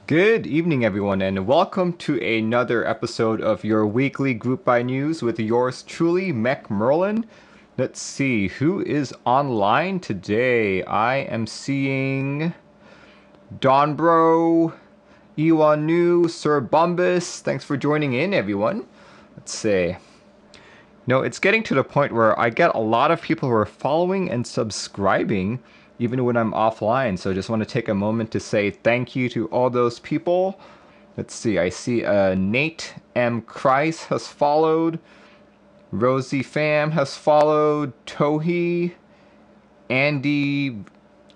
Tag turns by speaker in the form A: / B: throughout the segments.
A: Good evening, everyone, and welcome to another episode of your weekly Group by News with yours truly, Mech Merlin. Let's see, who is online today? I am seeing Donbro, Iwanu, Sir Bumbus. Thanks for joining in, everyone. Let's see. No, it's getting to the point where I get a lot of people who are following and subscribing even when I'm offline. So I just want to take a moment to say thank you to all those people. Let's see, I see Nate M. Kreis has followed. Rosie Pham has followed. Tohi. Andy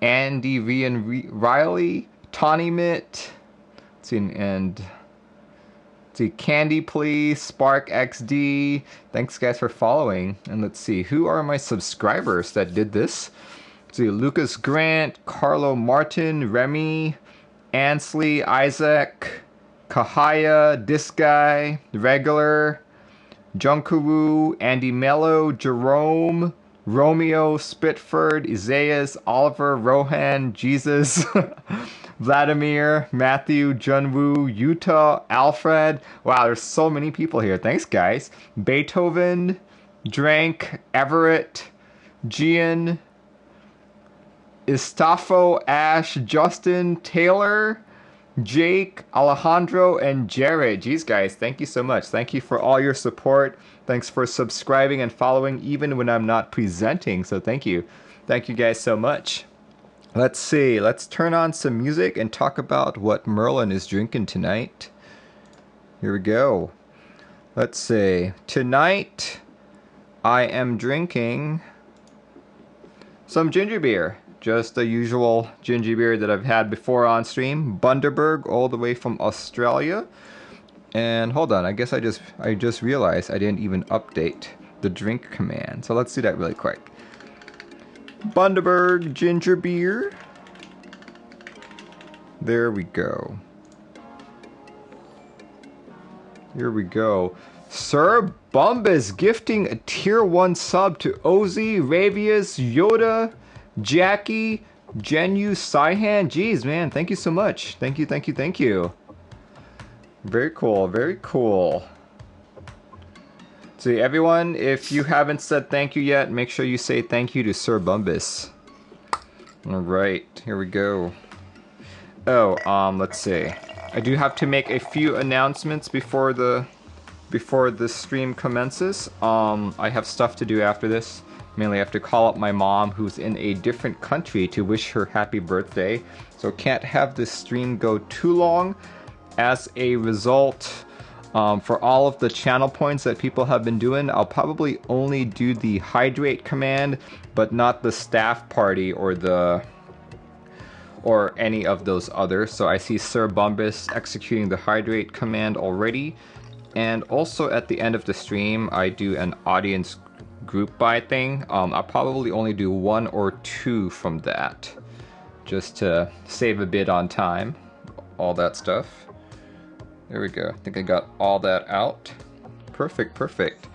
A: Rian Riley. Tawny Mitt. Let's see, and see, Candy Please, Spark XD. Thanks guys for following. And let's see, who are my subscribers that did this? Let's see, Lucas Grant, Carlo Martin, Remy, Ansley, Isaac, Kahaya, this guy, Regular, Junkuru, Andy Mello, Jerome, Romeo, Spitford, Isaias, Oliver, Rohan, Jesus, Vladimir, Matthew, Junwoo, Utah, Alfred. Wow, there's so many people here. Thanks, guys. Beethoven, Drank, Everett, Gian, Istafo, Ash, Justin, Taylor, Jake, Alejandro, and Jared. Jeez, guys, thank you so much. Thank you for all your support. Thanks for subscribing and following even when I'm not presenting. So thank you. Thank you guys so much. Let's see. Let's turn on some music and talk about what Merlin is drinking tonight. Here we go. Let's see. Tonight, I am drinking some ginger beer. Just the usual ginger beer that I've had before on stream. Bundaberg, all the way from Australia. And hold on, I guess I just realized I didn't even update the drink command. So let's do that really quick. Bundaberg ginger beer. There we go. Here we go. Sir Bumbus gifting a tier 1 sub to Ozzy, Ravius, Yoda, Jackie, Genu, Saihan. Jeez, man, thank you so much. Thank you, thank you, thank you. Very cool, very cool. See, everyone, if you haven't said thank you yet, make sure you say thank you to Sir Bumbus. Alright, here we go. Oh, let's see. I do have to make a few announcements before the stream commences. I have stuff to do after this. Mainly I have to call up my mom, who's in a different country, to wish her happy birthday. So can't have this stream go too long. As a result, for all of the channel points that people have been doing, I'll probably only do the hydrate command, but not the staff party or any of those others. So I see Sir Bumbus executing the hydrate command already. And also at the end of the stream, I do an audience group buy thing. I'll probably only do 1 or 2 from that, just to save a bit on time. All that stuff. There we go. I think I got all that out. Perfect, perfect.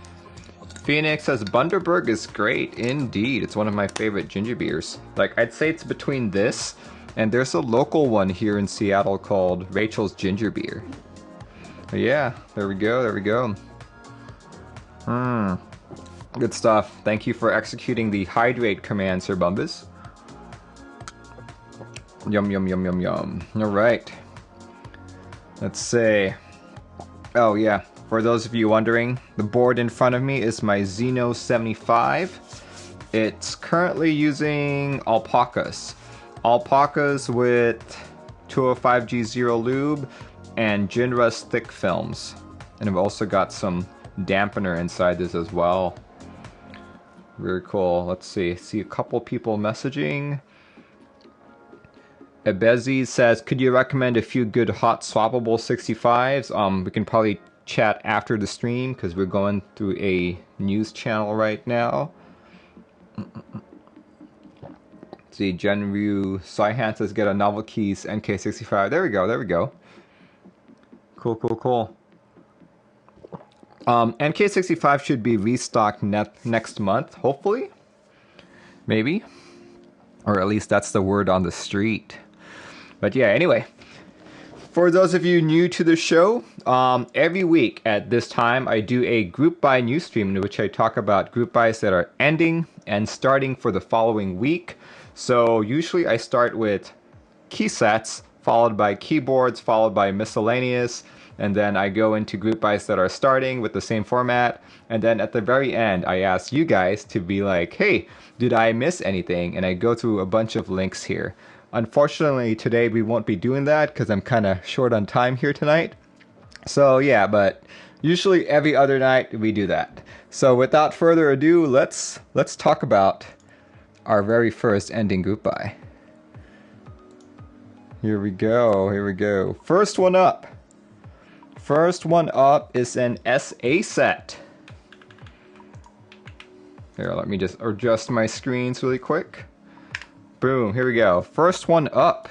A: Phoenix says Bundaberg is great indeed. It's one of my favorite ginger beers. Like, I'd say it's between this and there's a local one here in Seattle called Rachel's Ginger Beer. But yeah, there we go, there we go. Good stuff. Thank you for executing the hydrate command, Sir Bumbus. Yum, yum, yum, yum, yum. Alright. Let's see. Oh yeah, for those of you wondering, the board in front of me is my Xeno 75. It's currently using alpacas. Alpacas with 205G0 lube and Jinra's thick films. And I've also got some dampener inside this as well. Very cool. Let's see. See a couple people messaging. Ebezi says, could you recommend a few good hot swappable 65s? We can probably chat after the stream because we're going through a news channel right now. Let's see, Genryu Saihan says, get a Novelkeys NK65. There we go, there we go. Cool, cool, cool. NK65 should be restocked next month, hopefully. Maybe. Or at least that's the word on the street. But yeah, anyway. For those of you new to the show, every week at this time I do a group buy news stream in which I talk about group buys that are ending and starting for the following week. So usually I start with Keysets, followed by keyboards, followed by miscellaneous, and then I go into group buys that are starting with the same format. And then at the very end, I ask you guys to be like, hey, did I miss anything? And I go through a bunch of links here. Unfortunately, today we won't be doing that because I'm kind of short on time here tonight. So yeah, but usually every other night we do that. So without further ado, let's talk about our very first ending group buy. Here we go. First one up. First one up is an SA set. Here, let me just adjust my screens really quick. Boom, here we go. First one up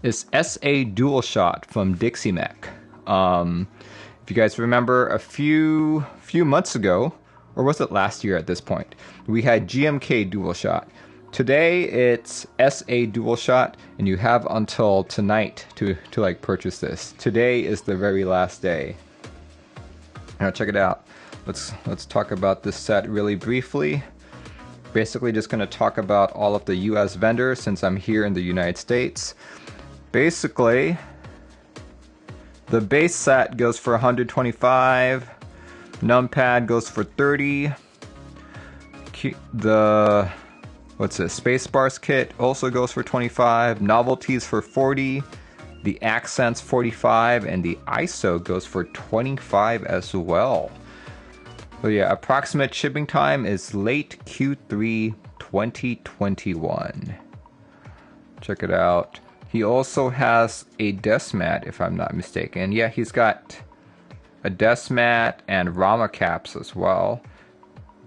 A: is SA Dualshot from Dixie Mech. If you guys remember, a few months ago, or was it last year at this point, we had GMK Dualshot. Today it's SA Dualshot, and you have until tonight to like purchase this. Today is the very last day. Now check it out. Let's talk about this set really briefly. Basically just going to talk about all of the US vendors since I'm here in the United States. Basically, the base set goes for 125, numpad goes for 30, the Spacebars kit also goes for 25, Novelkeys for 40, the accents 45, and the ISO goes for 25 as well. So yeah, approximate shipping time is late Q3 2021. Check it out. He also has a desk mat, if I'm not mistaken. Yeah, he's got a desk mat and Rama caps as well.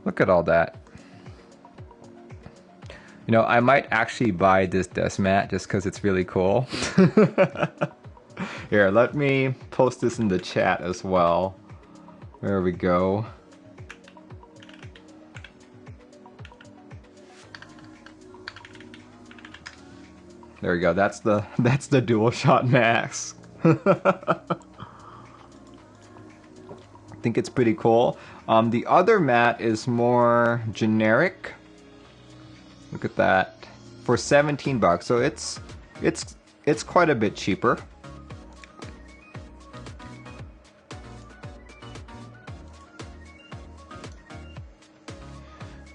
A: Look at all that. You know, I might actually buy this desk mat just because it's really cool. Here, let me post this in the chat as well. There we go. There we go. That's the Dualshot mask. I think it's pretty cool. The other mat is more generic. Look at that. For 17 bucks. So it's quite a bit cheaper.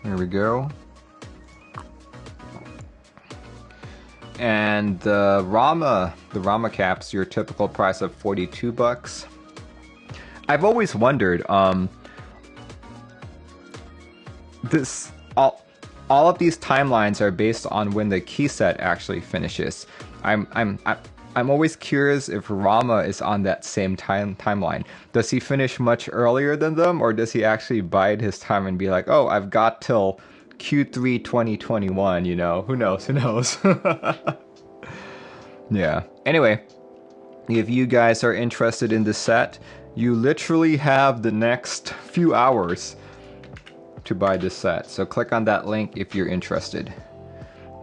A: There we go. And the Rama caps, your typical price of 42 bucks. I've always wondered, all of these timelines are based on when the key set actually finishes. I'm always curious if Rama is on that same timeline. Does he finish much earlier than them, or does he actually bide his time and be like, oh, I've got till Q3 2021, you know? Who knows? Yeah. Anyway, if you guys are interested in this set, you literally have the next few hours to buy this set. So click on that link if you're interested.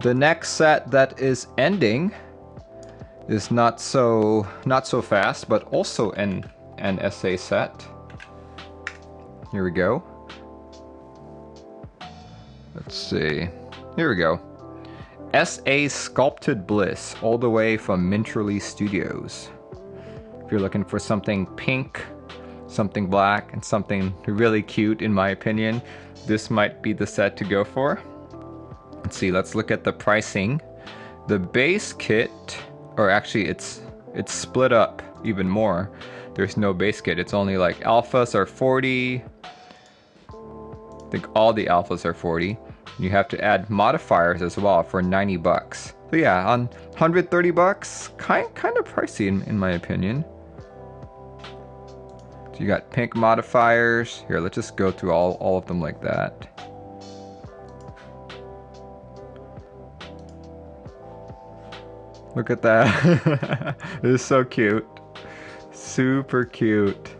A: The next set that is ending is not so fast, but also an SA set. Here we go. Let's see. Here we go. SA Sculpted Bliss, all the way from Mintrally Studios. If you're looking for something pink, something black, and something really cute, in my opinion, this might be the set to go for. Let's see. Let's look at the pricing. The base kit, or actually it's split up even more. There's no base kit. It's only like alphas are 40. I think all the alphas are 40. You have to add modifiers as well for 90 bucks. So yeah, on 130 bucks, kind of pricey in my opinion. So you got pink modifiers. Here, let's just go through all of them like that. Look at that. This is so cute. Super cute.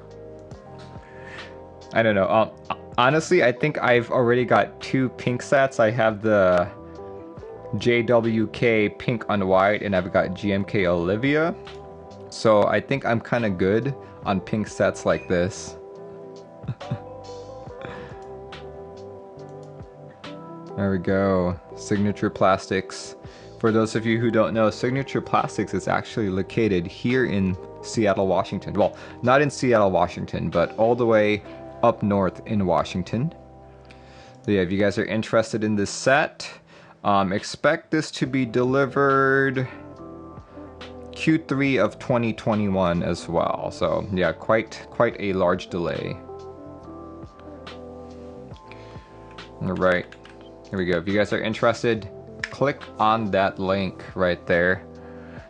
A: I don't know. Honestly, I think I've already got 2 pink sets. I have the JWK pink on white, and I've got GMK Olivia. So I think I'm kind of good on pink sets like this. There we go. Signature Plastics. For those of you who don't know, Signature Plastics is actually located here in Seattle, Washington. Well, not in Seattle, Washington, but all the way up north in Washington. So yeah, if you guys are interested in this set, expect this to be delivered Q3 of 2021 as well. So yeah, quite a large delay. All right, here we go. If you guys are interested, click on that link right there.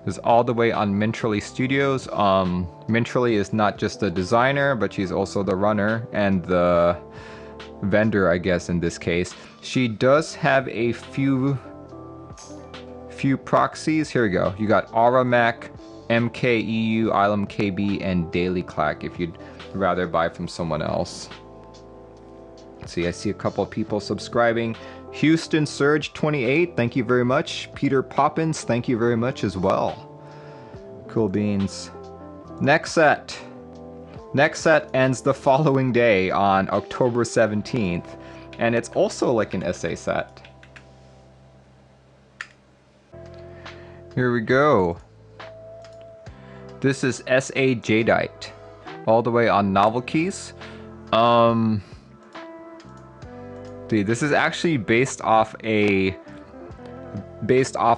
A: This is all the way on Mintrally Studios. Mintrally is not just the designer, but she's also the runner and the vendor, I guess, in this case. She does have a few proxies. Here we go. You got Auramac, MKEU, Ilum KB, and Daily Clack if you'd rather buy from someone else. See, I see a couple of people subscribing. Houston Surge 28, thank you very much. Peter Poppins, thank you very much as well. Cool beans. Next set ends the following day on October 17th, and it's also like an SA set. Here we go. This is SA Jadeite, all the way on Novelkeys. This is actually based off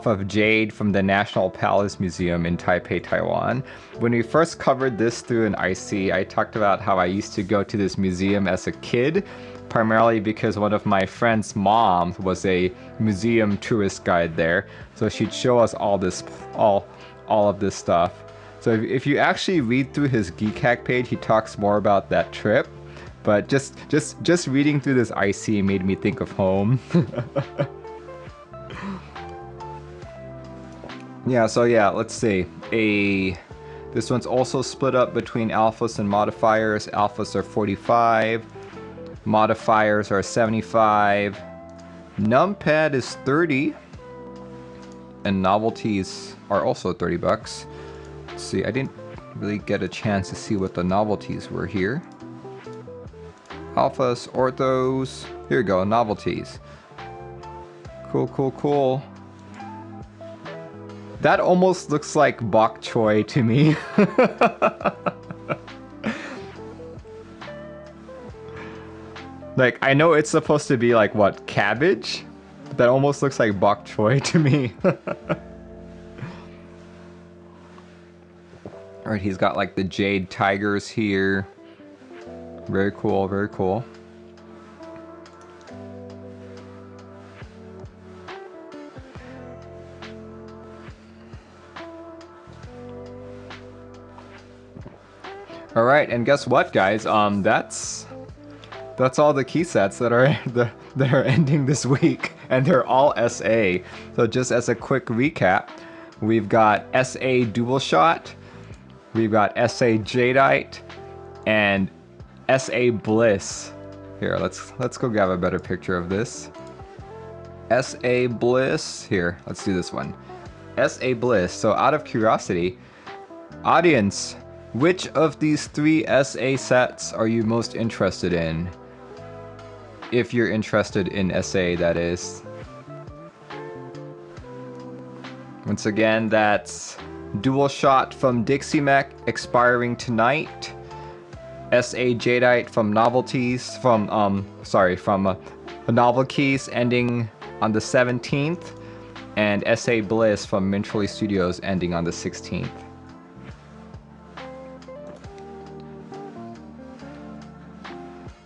A: of jade from the National Palace Museum in Taipei, Taiwan. When we first covered this through an IC, I talked about how I used to go to this museum as a kid, primarily because one of my friend's mom was a museum tourist guide there, so she'd show us all of this stuff. So if you actually read through his Geek Hack page, he talks more about that trip. But just reading through this IC made me think of home. Yeah, so yeah, let's see. This one's also split up between alphas and modifiers. Alphas are 45, modifiers are 75, numpad is 30, and novelties are also 30 bucks. Let's see, I didn't really get a chance to see what the novelties were here. Alphas, orthos, here we go, novelties. Cool. That almost looks like bok choy to me. Like, I know it's supposed to be like, what, cabbage? But that almost looks like bok choy to me. Alright, he's got like the jade tigers here. Very cool, very cool. All right, and guess what, guys? That's all the Keysets that are ending this week, and they're all SA. So just as a quick recap, we've got SA Dualshot, we've got SA Jadeite, and SA Bliss. Here, let's go grab a better picture of this. SA Bliss. Here, let's do this one. SA Bliss. So out of curiosity, audience, which of these 3 SA sets are you most interested in? If you're interested in SA, that is. Once again, that's Dualshot from Dixie Mech expiring tonight. SA Jadeite from Novelties from Novelkeys ending on the 17th, and SA Bliss from Mintrally Studios ending on the 16th.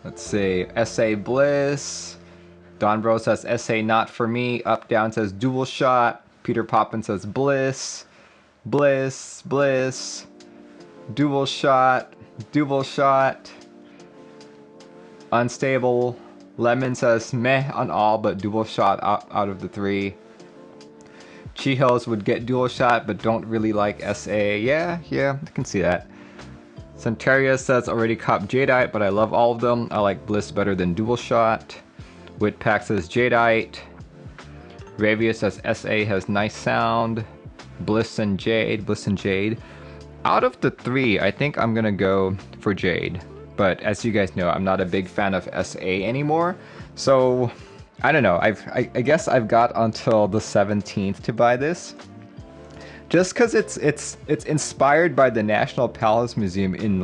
A: Let's see, SA Bliss. Don Bro says SA not for me. Up Down says Dualshot. Peter Poppin says Bliss. Bliss. Dualshot. Unstable. Lemon says meh on all but Dualshot out of the 3. Chihos would get Dualshot but don't really like SA. Yeah, I can see that. Centaria says already cop Jadeite, but I love all of them. I like Bliss better than Dualshot. Whitpack says Jadeite. Ravia says SA has nice sound. Bliss and Jade. out of the three, I think I'm gonna go for Jade. But as you guys know, I'm not a big fan of SA anymore. So I don't know. I guess I've got until the 17th to buy this. Just because it's inspired by the National Palace Museum in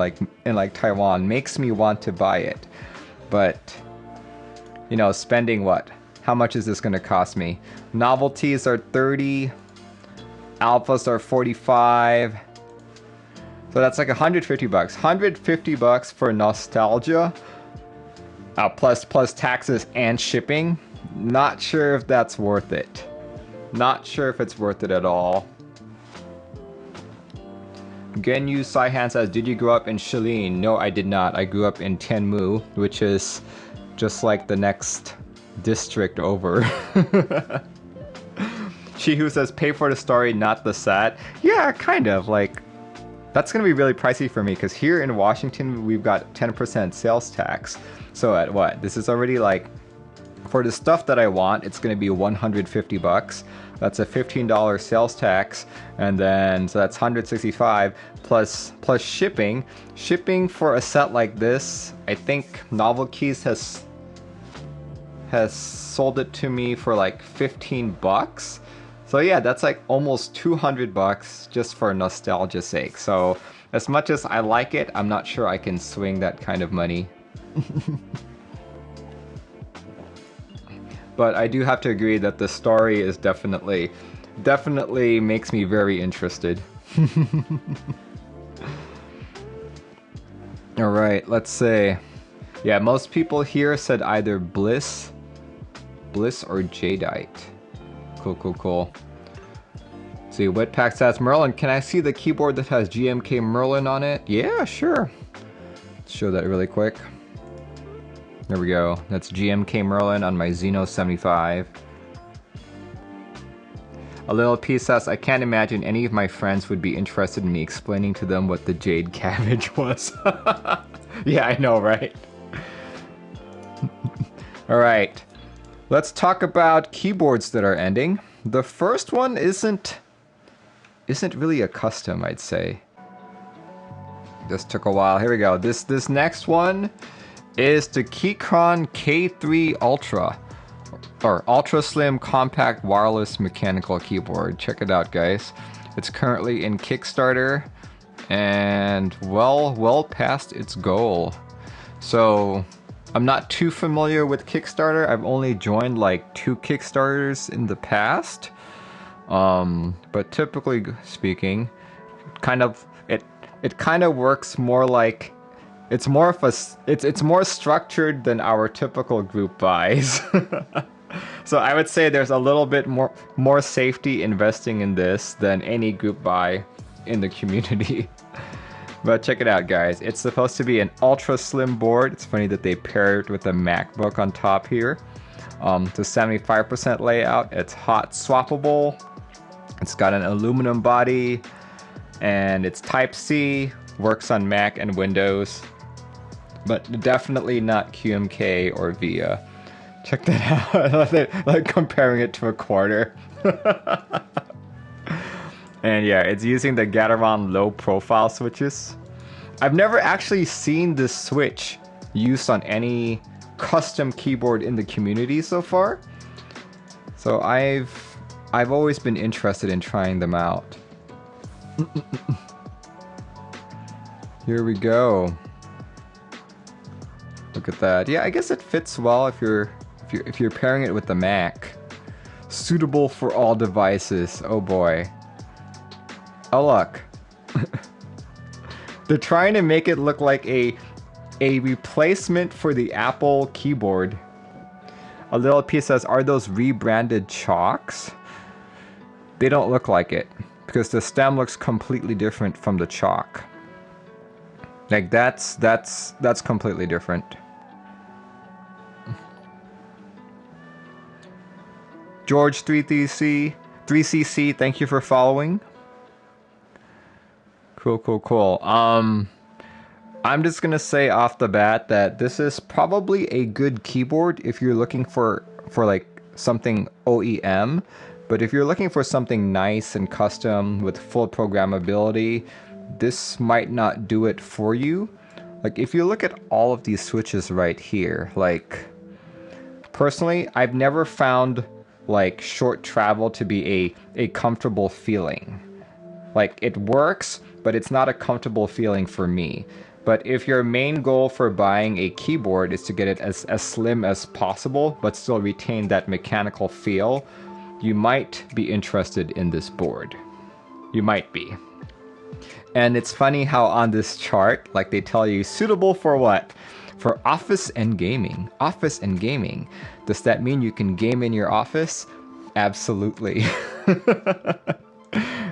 A: Taiwan makes me want to buy it. But you know, spending what? How much is this going to cost me? Novelties are 30, alphas are 45. So that's like 150 bucks. 150 bucks for nostalgia. Plus taxes and shipping. Not sure if that's worth it. Not sure if it's worth it at all. Genyu Saihan says, did you grow up in Shilin? No, I did not. I grew up in Tianmu, which is just like the next district over. Shihu says, pay for the story, not the set. Yeah, kind of. Like, that's going to be really pricey for me because here in Washington, we've got 10% sales tax. So at what? This is already like, for the stuff that I want, it's going to be 150 bucks. That's a $15 sales tax, and then so that's 165 plus shipping. Shipping for a set like this, I think Novelkeys has sold it to me for like 15 bucks. So yeah, that's like almost 200 bucks just for nostalgia's sake. So as much as I like it, I'm not sure I can swing that kind of money. But I do have to agree that the story is definitely makes me very interested. All right, let's say, yeah, most people here said either Bliss or Jadeite. Cool. Let's see, Wetpack says, Merlin, can I see the keyboard that has GMK Merlin on it? Yeah, sure. Let's show that really quick. There we go. That's GMK Merlin on my Xeno 75. A little piece says, I can't imagine any of my friends would be interested in me explaining to them what the jade cabbage was. Yeah, I know, right? Alright. Let's talk about keyboards that are ending. The first one isn't really a custom, I'd say. This took a while. Here we go. This next one is the Keychron K3 Ultra, or Ultra Slim Compact Wireless Mechanical Keyboard. Check it out, guys. It's currently in Kickstarter and well past its goal. So I'm not too familiar with Kickstarter. I've only joined like 2 Kickstarters in the past. But typically speaking, it kind of works more like it's more structured than our typical group buys. So I would say there's a little bit more safety investing in this than any group buy in the community. But check it out, guys. It's supposed to be an ultra slim board. It's funny that they paired it with a MacBook on top here. It's a 75% layout. It's hot swappable. It's got an aluminum body, and it's Type-C. Works on Mac and Windows, but definitely not QMK or VIA. Check that out. Like comparing it to a quarter. And yeah, it's using the Gateron low profile switches. I've never actually seen this switch used on any custom keyboard in the community so far. So I've always been interested in trying them out. Here we go. Look at that. Yeah, I guess it fits well if you're pairing it with the Mac. Suitable for all devices. Oh boy. Oh look. They're trying to make it look like a replacement for the Apple keyboard. A little piece says, are those rebranded chalks? They don't look like it because the stem looks completely different from the chalk. Like that's completely different. George 3cc, thank you for following. Cool. I'm just gonna say off the bat that this is probably a good keyboard if you're looking for like something OEM, but if you're looking for something nice and custom with full programmability, this might not do it for you. Like if you look at all of these switches right here, like personally, I've never found like short travel to be a comfortable feeling. Like it works, but it's not a comfortable feeling for me. But if your main goal for buying a keyboard is to get it as slim as possible, but still retain that mechanical feel, you might be interested in this board. You might be. And it's funny how on this chart, like they tell you, suitable for what? For office and gaming. Office and gaming. Does that mean you can game in your office? Absolutely.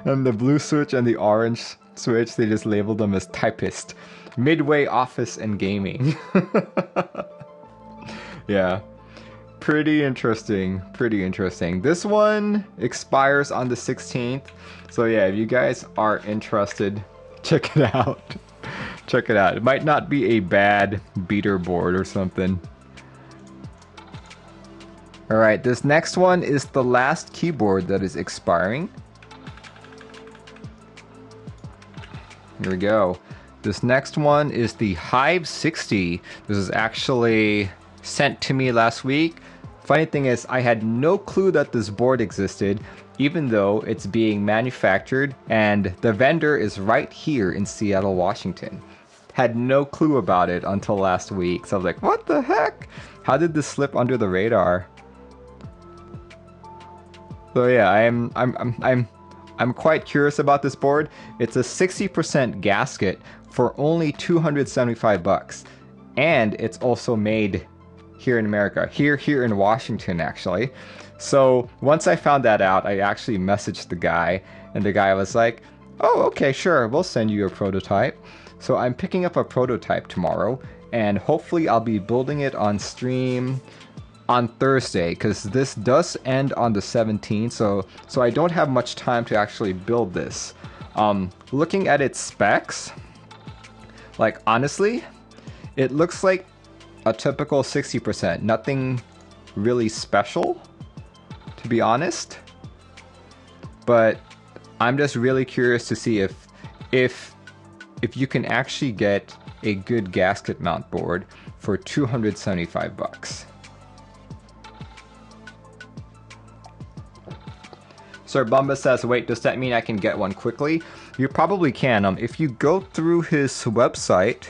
A: And the blue switch and the orange switch, they just labeled them as typist. Midway office and gaming. Yeah. Pretty interesting. Pretty interesting. This one expires on the 16th. So yeah, if you guys are interested, check it out. Check it out. It might not be a bad beater board or something. Alright, this next one is the last keyboard that is expiring. Here we go. This next one is the Hive60. This is actually sent to me last week. Funny thing is, I had no clue that this board existed, even though it's being manufactured and the vendor is right here in Seattle, Washington. Had no clue about it until last week. So I was like, what the heck? How did this slip under the radar? So yeah, I'm quite curious about this board. It's a 60% gasket for only $275, and it's also made here in America, here in Washington actually. So once I found that out, I actually messaged the guy, and the guy was like, "Oh, okay, sure, we'll send you a prototype." So I'm picking up a prototype tomorrow, and hopefully I'll be building it on stream on Thursday, because this does end on the 17th, so I don't have much time to actually build this. Looking at its specs, like honestly, it looks like a typical 60%. Nothing really special, to be honest. But I'm just really curious to see if you can actually get a good gasket mount board for $275. Sir Bumba says, wait, does that mean I can get one quickly? You probably can. If you go through his website,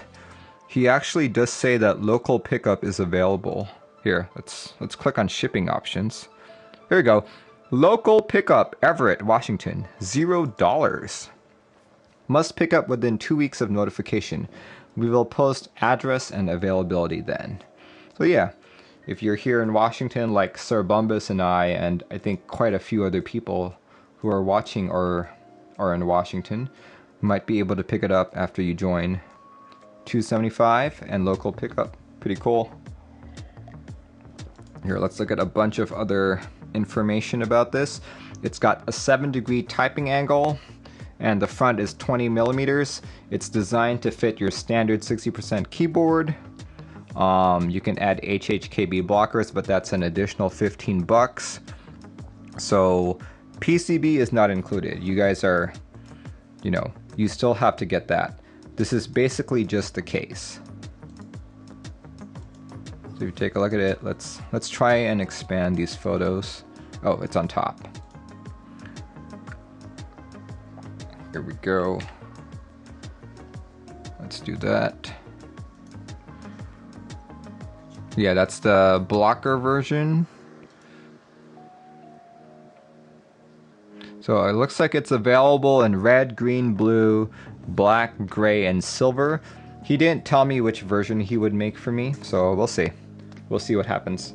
A: he actually does say that local pickup is available. Here, let's click on shipping options. Here we go. Local pickup, Everett, Washington, $0. Must pick up within 2 weeks of notification. We will post address and availability then. So yeah, if you're here in Washington, like Sir Bumbus and I think quite a few other people who are watching or are in Washington, might be able to pick it up after you join. $275 and local pickup. Pretty cool. Here, let's look at a bunch of other information about this. It's got a 7-degree typing angle, and the front is 20 millimeters. It's designed to fit your standard 60% keyboard. You can add HHKB blockers, but that's an additional $15. So PCB is not included. You guys are, you still have to get that. This is basically just the case. So if you take a look at it, let's try and expand these photos. Oh, it's on top. Here we go. Let's do that. Yeah, that's the blocker version. So it looks like it's available in red, green, blue, black, gray, and silver. He didn't tell me which version he would make for me, so we'll see. We'll see what happens.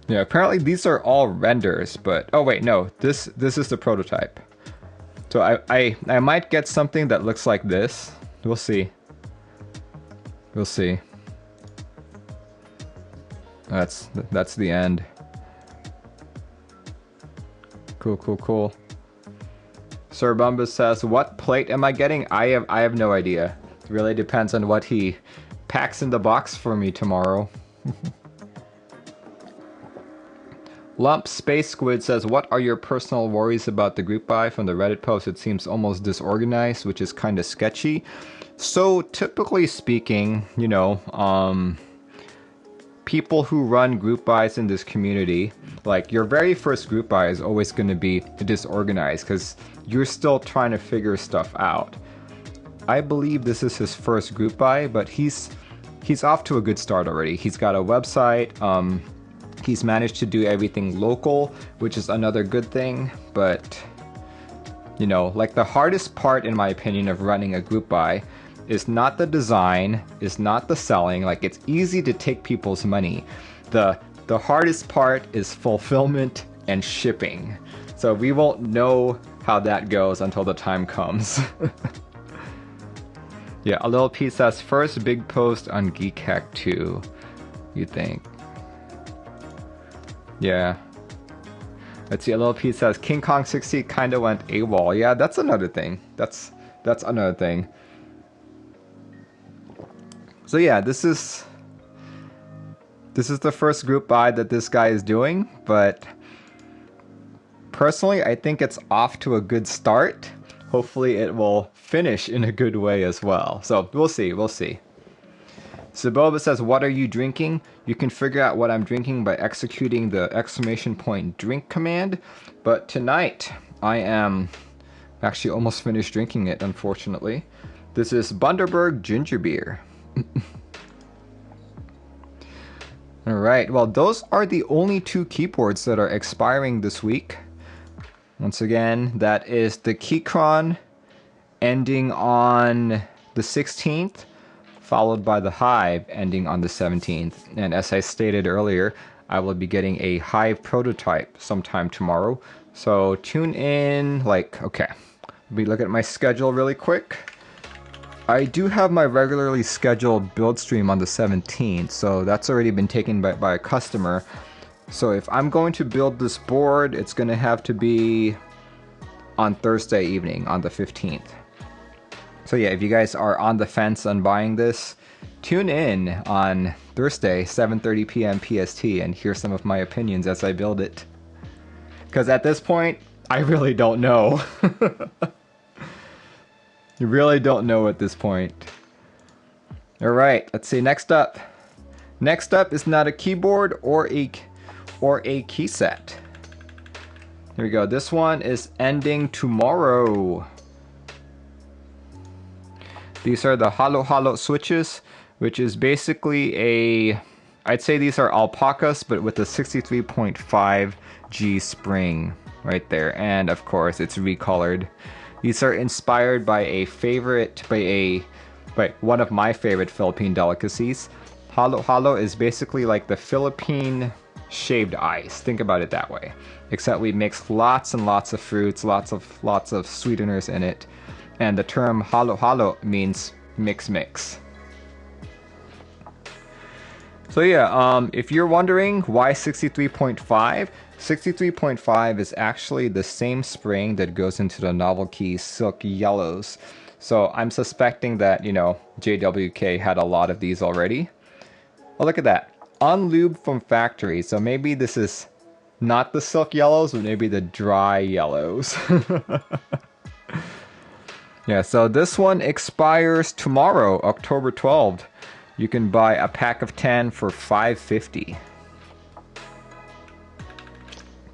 A: Yeah, apparently these are all renders, but oh wait, no, this is the prototype. So I might get something that looks like this. We'll see. We'll see. That's the end. Cool. Sir Bumbus says, what plate am I getting? I have no idea. It really depends on what he packs in the box for me tomorrow. Lump Space Squid says, what are your personal worries about the group buy? From the Reddit post, it seems almost disorganized, which is kind of sketchy. So typically speaking, you know, people who run group buys in this community, like your very first group buy is always going to be disorganized because you're still trying to figure stuff out. I believe this is his first group buy, but he's off to a good start already. He's got a website. He's managed to do everything local, which is another good thing. But, you know, like the hardest part, in my opinion, of running a group buy is not the design, is not the selling. Like, it's easy to take people's money. The hardest part is fulfillment and shipping. So we won't know how that goes until the time comes. Yeah, a little piece says first big post on Geek Hack 2. You think? Yeah. Let's see, a little piece says King Kong 60 kinda went AWOL. Yeah, that's another thing. That's another thing. So yeah, this is the first group buy that this guy is doing, but personally I think it's off to a good start. Hopefully it will finish in a good way as well. So we'll see, we'll see. Saboba says, what are you drinking? You can figure out what I'm drinking by executing the ! drink command. But tonight, I am actually almost finished drinking it, unfortunately. This is Bundaberg Ginger Beer. Alright, well those are the only two keyboards that are expiring this week. Once again, that is the Keychron ending on the 16th, followed by the Hive ending on the 17th. And as I stated earlier, I will be getting a Hive prototype sometime tomorrow. So tune in, okay, let me look at my schedule really quick. I do have my regularly scheduled build stream on the 17th, so that's already been taken by a customer. So if I'm going to build this board, it's going to have to be on Thursday evening, on the 15th. So yeah, if you guys are on the fence on buying this, tune in on Thursday, 7:30 p.m. PST, and hear some of my opinions as I build it. Because at this point, I really don't know. You really don't know at this point. Alright, let's see, next up. Next up is not a keyboard or a key set. Here we go. This one is ending tomorrow. These are the Halu switches, which is basically I'd say these are alpacas, but with a 63.5 G spring right there. And of course, it's recolored. These are inspired by one of my favorite Philippine delicacies. Halu is basically like the Philippine shaved ice. Think about it that way. Except we mix lots and lots of fruits, lots of sweeteners in it. And the term halu means mix. So yeah, if you're wondering why 63.5, 63.5 is actually the same spring that goes into the Novelkeys Silk Yellows. So I'm suspecting that, you know, JWK had a lot of these already. Oh, look at that. Unlubed from factory. So maybe this is not the Silk Yellows, but maybe the dry yellows. Yeah, so this one expires tomorrow, October 12th. You can buy a pack of 10 for $5.50.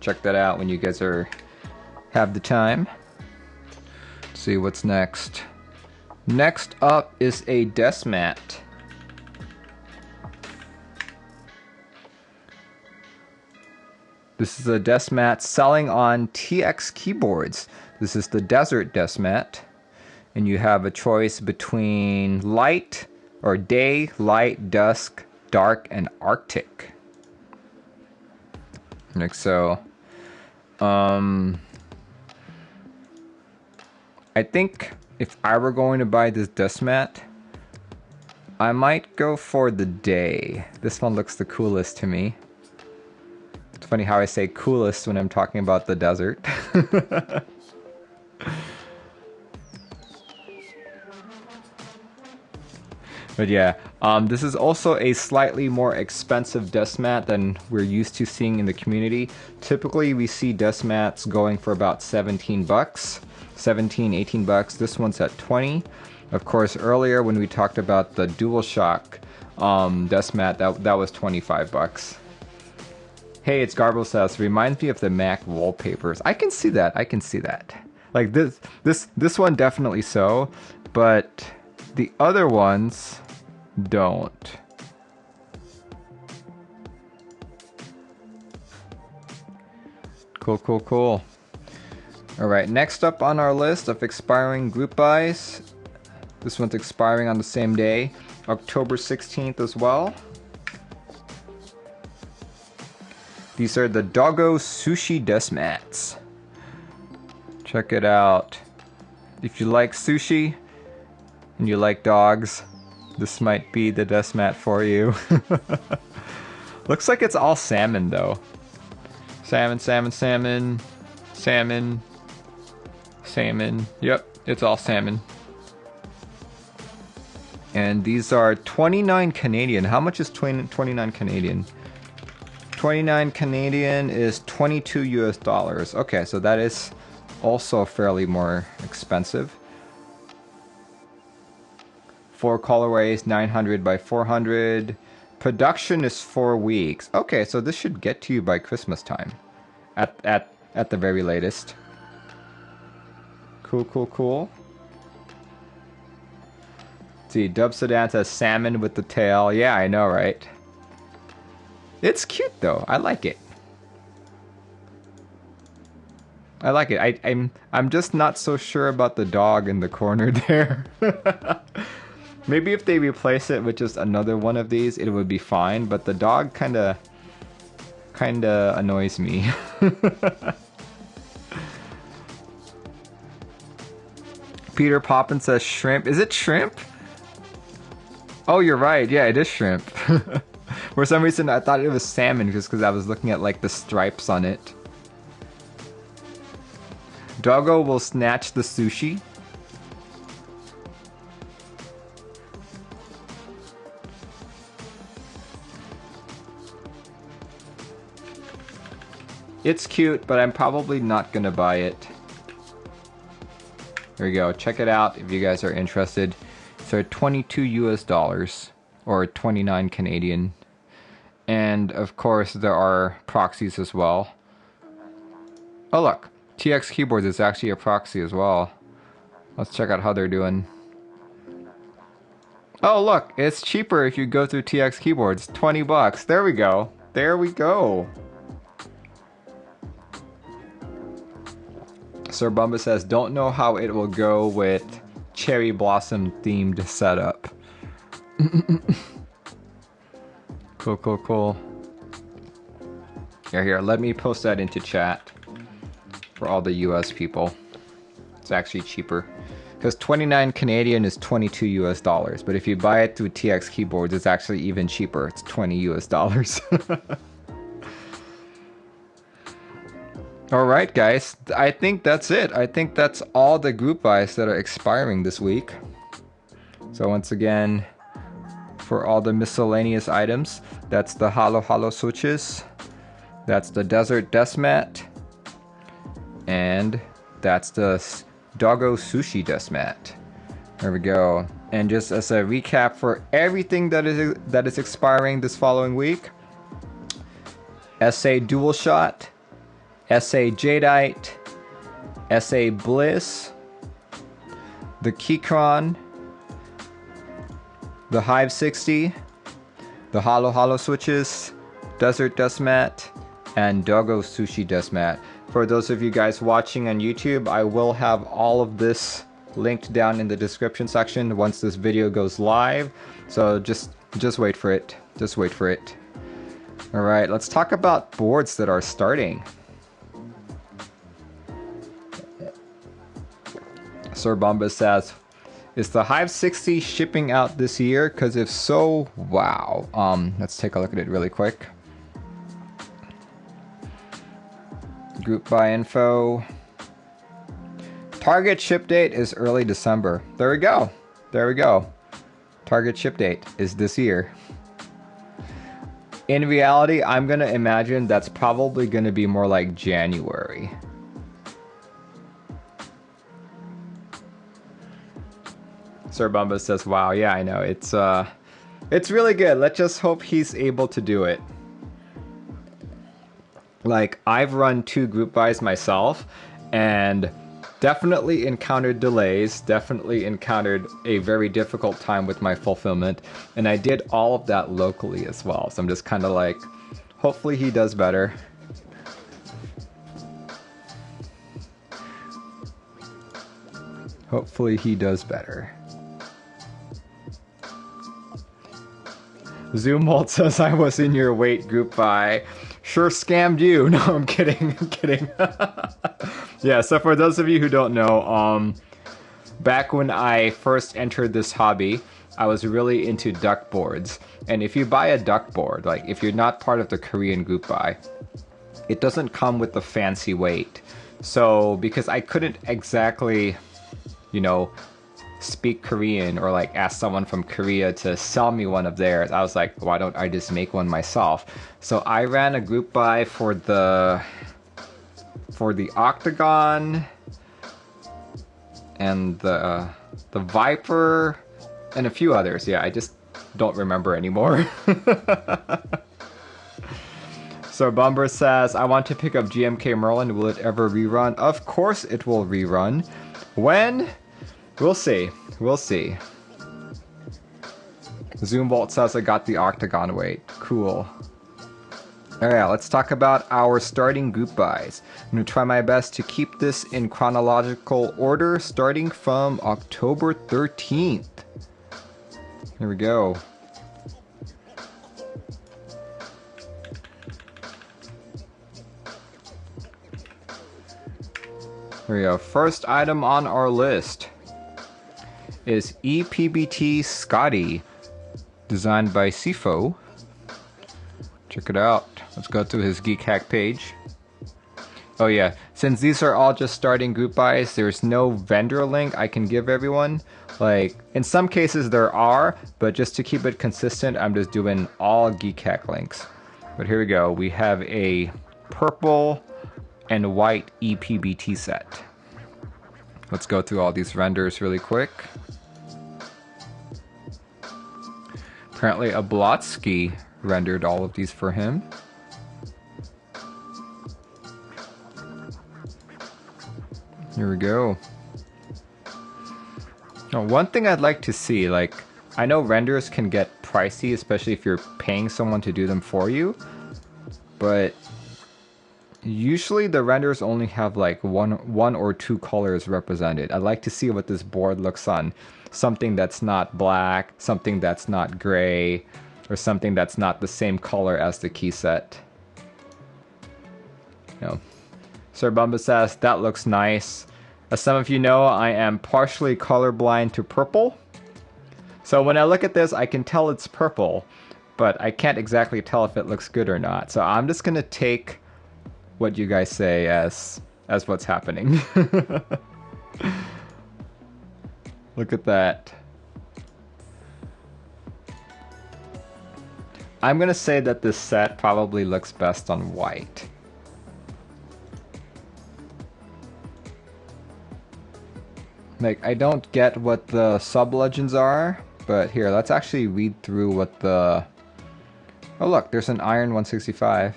A: Check that out when you guys have the time. Let's see what's next. Next up is a desk mat. This is a desk mat selling on TX keyboards. This is the Desert desk mat. And you have a choice between light or day, light, dusk, dark, and Arctic. Like so. I think if I were going to buy this desk mat, I might go for the day. This one looks the coolest to me. It's funny how I say coolest when I'm talking about the desert. But yeah, this is also a slightly more expensive desk mat than we're used to seeing in the community. Typically, we see desk mats going for about 17 bucks, 17, 18 bucks. This one's at 20. Of course, earlier when we talked about the Dualshot desk mat, that was 25 bucks. Hey, it's Garble says, reminds me of the Mac wallpapers. I can see that. I can see that. Like this one definitely so, but the other ones don't. Cool, cool, cool. All right, next up on our list of expiring group buys. This one's expiring on the same day, October 16th as well. These are the Doggo Sushi desk mats. Check it out. If you like sushi and you like dogs, this might be the desk mat for you. Looks like it's all salmon though. Salmon, salmon, salmon, salmon, salmon. Yep, it's all salmon. And these are 29 Canadian. How much is 29 Canadian? 29 Canadian is 22 US dollars. Okay, so that is also fairly more expensive. 4 colorways, 900 by 400. Production is 4 weeks. Okay, so this should get to you by Christmas time. At the very latest. Cool, cool, cool. See, Dub Sedan says salmon with the tail. Yeah, I know, right? It's cute though. I like it. I like it. I'm just not so sure about the dog in the corner there. Maybe if they replace it with just another one of these, it would be fine. But the dog kinda annoys me. Peter Poppin says shrimp. Is it shrimp? Oh, you're right. Yeah, it is shrimp. For some reason, I thought it was salmon just because I was looking at like the stripes on it. Doggo will snatch the sushi. It's cute, but I'm probably not gonna buy it. There we go. Check it out if you guys are interested. So 22 US dollars or 29 Canadian. And of course there are proxies as well. Oh look, TX Keyboards is actually a proxy as well. Let's check out how they're doing. Oh look, it's cheaper if you go through TX Keyboards. 20 bucks. There we go. There we go. Sir Bumba says, don't know how it will go with cherry blossom themed setup. Cool, cool, cool. Here, let me post that into chat for all the US people. It's actually cheaper. Because 29 Canadian is 22 US dollars. But if you buy it through TX Keyboards, it's actually even cheaper. It's 20 US dollars. Alright guys, I think that's it. I think that's all the group buys that are expiring this week. So once again, for all the miscellaneous items, that's the Halu switches, that's the Desert Desk Mat, and that's the Doggo Sushi Desk Mat. There we go. And just as a recap for everything that is expiring this following week, SA Dualshot, SA Jadeite, SA Bliss, the Keychron, the Hive60, the Halu switches, Desert Desk Mat, and Doggo Sushi Desk Mat. For those of you guys watching on YouTube, I will have all of this linked down in the description section once this video goes live. So just wait for it. Just wait for it. All right, let's talk about boards that are starting. Sir Bomba says, is the Hive60 shipping out this year? Because if so, wow. Let's take a look at it really quick. Group buy info. Target ship date is early December. There we go. There we go. Target ship date is this year. In reality, I'm gonna imagine that's probably gonna be more like January. Sir Bumba says, wow, yeah, I know. It's really good. Let's just hope he's able to do it. Like, I've run 2 group buys myself, and definitely encountered delays, definitely encountered a very difficult time with my fulfillment, and I did all of that locally as well. So I'm just kind of like, hopefully he does better. Hopefully he does better. Zoombolt says I was in your wait group buy. Sure scammed you. No, I'm kidding. I'm kidding. Yeah, so for those of you who don't know, back when I first entered this hobby, I was really into duck boards. And if you buy a duck board, like if you're not part of the Korean group buy, it doesn't come with the fancy weight. So because I couldn't exactly, you know, speak Korean or like ask someone from Korea to sell me one of theirs, I was like, why don't I just make one myself? So I ran a group buy for the Octagon and the Viper and a few others. Yeah, I just don't remember anymore. So Bumber says, I want to pick up GMK Merlin. Will it ever rerun? Of course it will rerun. When? We'll see. We'll see. Zoombolt says I got the Octagon weight. Cool. Alright, let's talk about our starting group buys. I'm going to try my best to keep this in chronological order, starting from October 13th. Here we go. Here we go. First item on our list is ePBT Skadi, designed by Sifo. Check it out. Let's go to his Geek Hack page. Oh yeah, since these are all just starting group buys, there's no vendor link I can give everyone. Like, in some cases there are, but just to keep it consistent, I'm just doing all Geek Hack links. But here we go. We have a purple and white ePBT set. Let's go through all these renders really quick. Apparently Ablotsky rendered all of these for him. Here we go. Now, one thing I'd like to see, like, I know renders can get pricey, especially if you're paying someone to do them for you, but usually the renders only have like one or two colors represented. I'd like to see what this board looks on. Something that's not black, something that's not gray, or something that's not the same color as the key set. No. Sir Bumba says, that looks nice. As some of you know, I am partially colorblind to purple. So when I look at this, I can tell it's purple, but I can't exactly tell if it looks good or not. So I'm just gonna take what you guys say as what's happening. Look at that. I'm gonna say that this set probably looks best on white. Like, I don't get what the sub-legends are, but here, let's actually read through what the... Oh look, there's an Iron 165.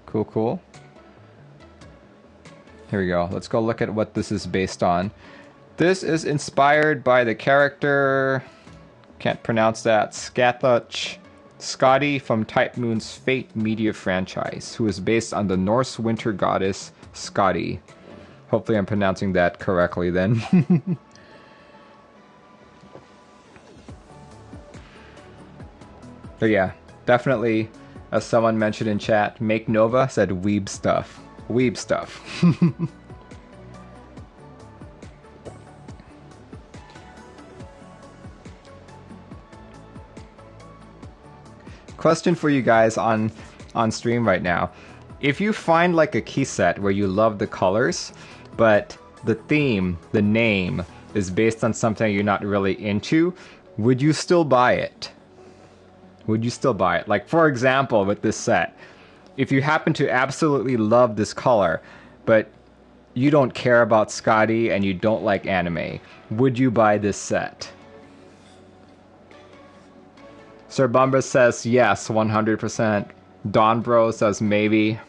A: Cool, cool. Here we go. Let's go look at what this is based on. This is inspired by the character, can't pronounce that, Skadi from Type Moon's Fate media franchise, who is based on the Norse winter goddess Skadi. Hopefully I'm pronouncing that correctly then. But yeah, definitely, as someone mentioned in chat, Make Nova said weeb stuff. Weeb stuff. Question for you guys on stream right now. If you find like a key set where you love the colors, but the theme, the name, is based on something you're not really into, would you still buy it? Would you still buy it? Like, for example, with this set, if you happen to absolutely love this color, but you don't care about Skadi and you don't like anime, would you buy this set? Sir Bumba says yes, 100%. Don Bro says maybe.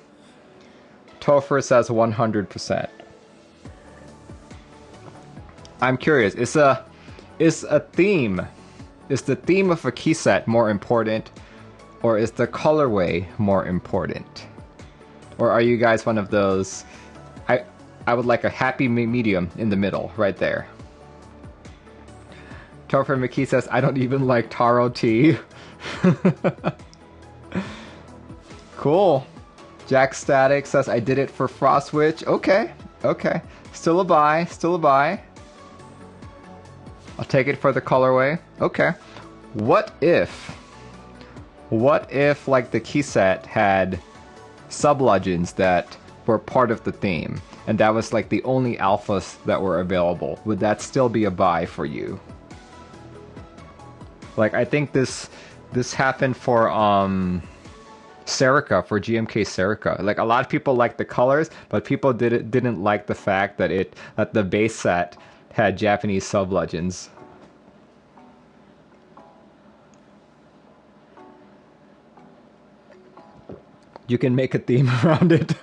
A: Topher says 100%. I'm curious, is the theme of a key set more important, or is the colorway more important? Or are you guys one of those, I would like a happy medium in the middle, right there. Topher McKee says, I don't even like taro tea. Cool. Jack Static says, I did it for Frost Witch. Okay, okay. Still a buy, still a buy. I'll take it for the colorway. Okay. What if like the key set had sub-legends that were part of the theme, and that was like the only alphas that were available? Would that still be a buy for you? Like, I think this happened for Serica, for GMK Serica. Like, a lot of people liked the colors, but people didn't like the fact that the base set had Japanese sub-legends. You can make a theme around it.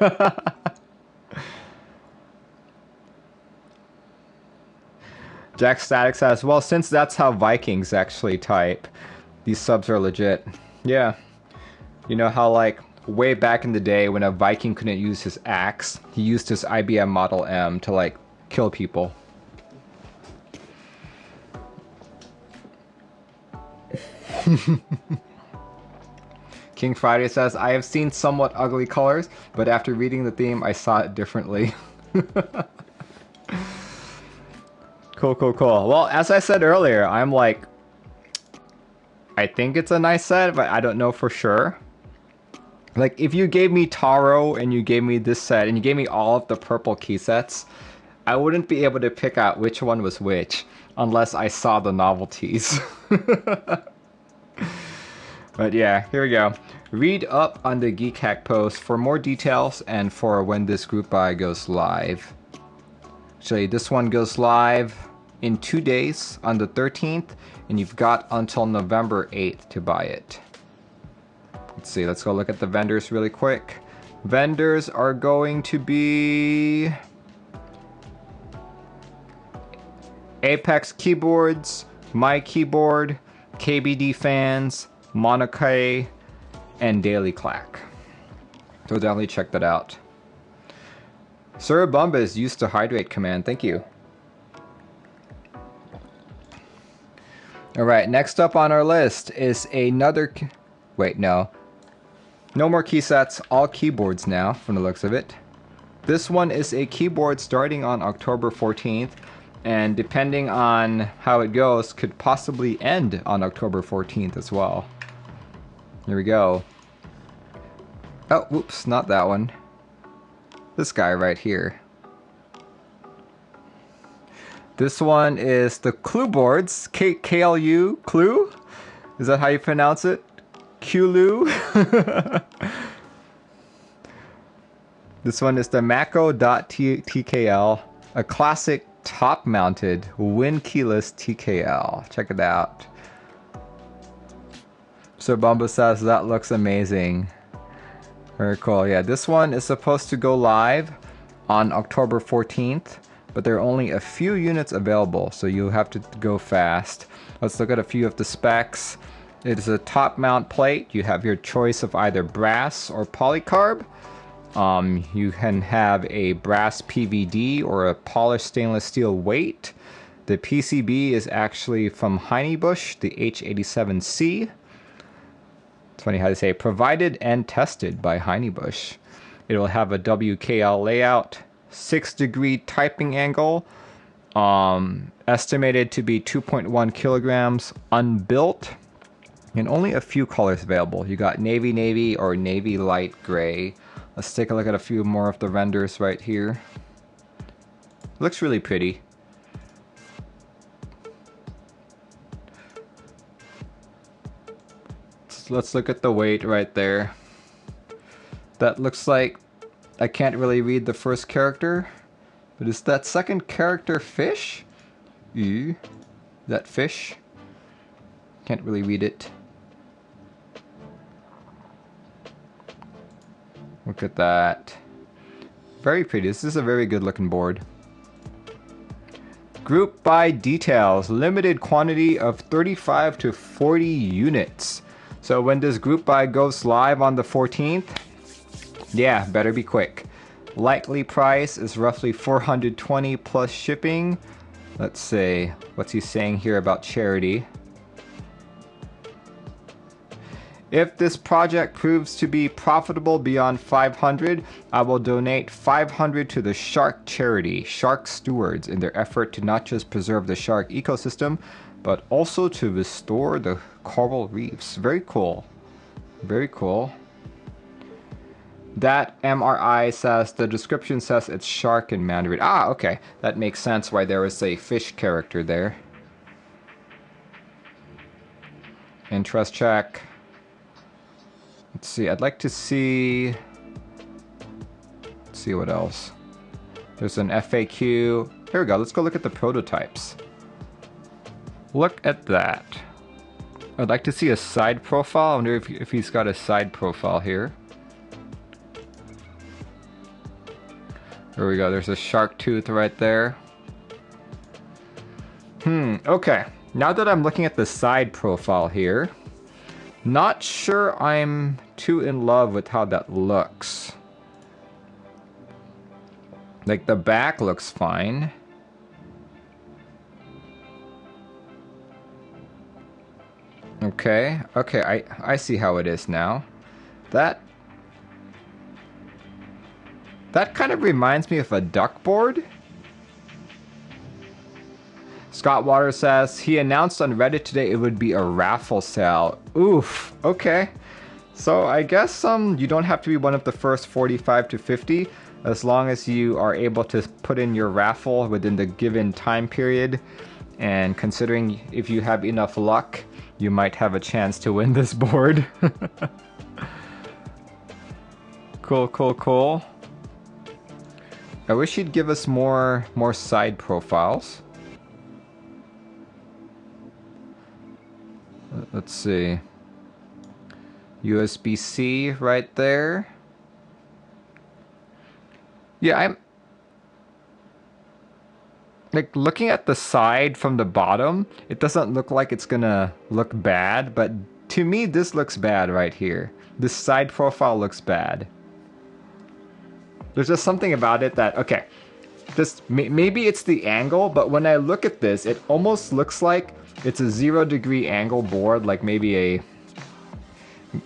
A: Jack Static says, well, since that's how Vikings actually type, these subs are legit. Yeah. You know how, like, way back in the day when a Viking couldn't use his axe, he used his IBM Model M to, like, kill people. King Friday says, I have seen somewhat ugly colors, but after reading the theme, I saw it differently. Cool, cool, cool. Well, as I said earlier, I'm like, I think it's a nice set, but I don't know for sure. Like, if you gave me Taro and you gave me this set and you gave me all of the purple key sets, I wouldn't be able to pick out which one was which unless I saw the novelties. But yeah, here we go. Read up on the Geek Hack post for more details and for when this group buy goes live. Actually, this one goes live in 2 days on the 13th, and you've got until November 8th to buy it. Let's see, let's go look at the vendors really quick. Vendors are going to be Apex Keyboards, My Keyboard, KBDFans, Monokai, and Daily Clack. So definitely check that out. Sir Bumba is used to hydrate command. Thank you. Alright, next up on our list is another... Wait, no. No more key sets, all keyboards now, from the looks of it. This one is a keyboard starting on October 14th, and depending on how it goes, could possibly end on October 14th as well. Here we go. Oh, whoops, not that one. This guy right here. This one is the Clue boards. KLU, Clue? Is that how you pronounce it? Qlu? This one is the mako.TKL, a classic top-mounted wind keyless TKL. Check it out. So Bumba says that looks amazing. Very cool. Yeah, this one is supposed to go live on October 14th, but there are only a few units available, so you'll have to go fast. Let's look at a few of the specs. It is a top mount plate. You have your choice of either brass or polycarb. You can have a brass PVD or a polished stainless steel weight. The PCB is actually from Heinebusch, the H87C. It's funny how to say, provided and tested by Heinebusch. It will have a WKL layout, 6-degree typing angle, estimated to be 2.1 kilograms, unbuilt, and only a few colors available. You got navy or navy light gray. Let's take a look at a few more of the renders right here. Looks really pretty. let's look at the weight right there. That looks like I can't really read the first character, but is that second character fish? That fish? Can't really read it. Look at that. Very pretty. This is a very good looking board. Group by details. Limited quantity of 35 to 40 units. So when this group buy goes live on the 14th, yeah, better be quick. Likely price is roughly 420 plus shipping. Let's see, what's he saying here about charity? If this project proves to be profitable beyond 500, I will donate 500 to the shark charity, Shark Stewards, in their effort to not just preserve the shark ecosystem, but also to restore the coral reefs. Very cool. Very cool. That MRI says, the description says it's shark in Mandarin. Ah, okay. That makes sense why there was a fish character there. Interest check. Let's see, I'd like to see... Let's see what else. There's an FAQ. Here we go, let's go look at the prototypes. Look at that. I'd like to see a side profile. I wonder if he's got a side profile here. There we go, there's a shark tooth right there. Okay. Now that I'm looking at the side profile here, not sure I'm too in love with how that looks. Like, the back looks fine. Okay, I see how it is now. That kind of reminds me of a duck board. Scott Waters says, he announced on Reddit today it would be a raffle sale. Oof, okay. So I guess you don't have to be one of the first 45 to 50, as long as you are able to put in your raffle within the given time period. And considering if you have enough luck, you might have a chance to win this board. Cool. I wish he'd give us more side profiles. Let's see. USB-C right there. Yeah, I'm like looking at the side from the bottom. It doesn't look like it's gonna look bad, but to me this looks bad right here. This side profile looks bad. There's just something about it that, okay, just maybe it's the angle, but when I look at this, it almost looks like it's a 0-degree angle board, like maybe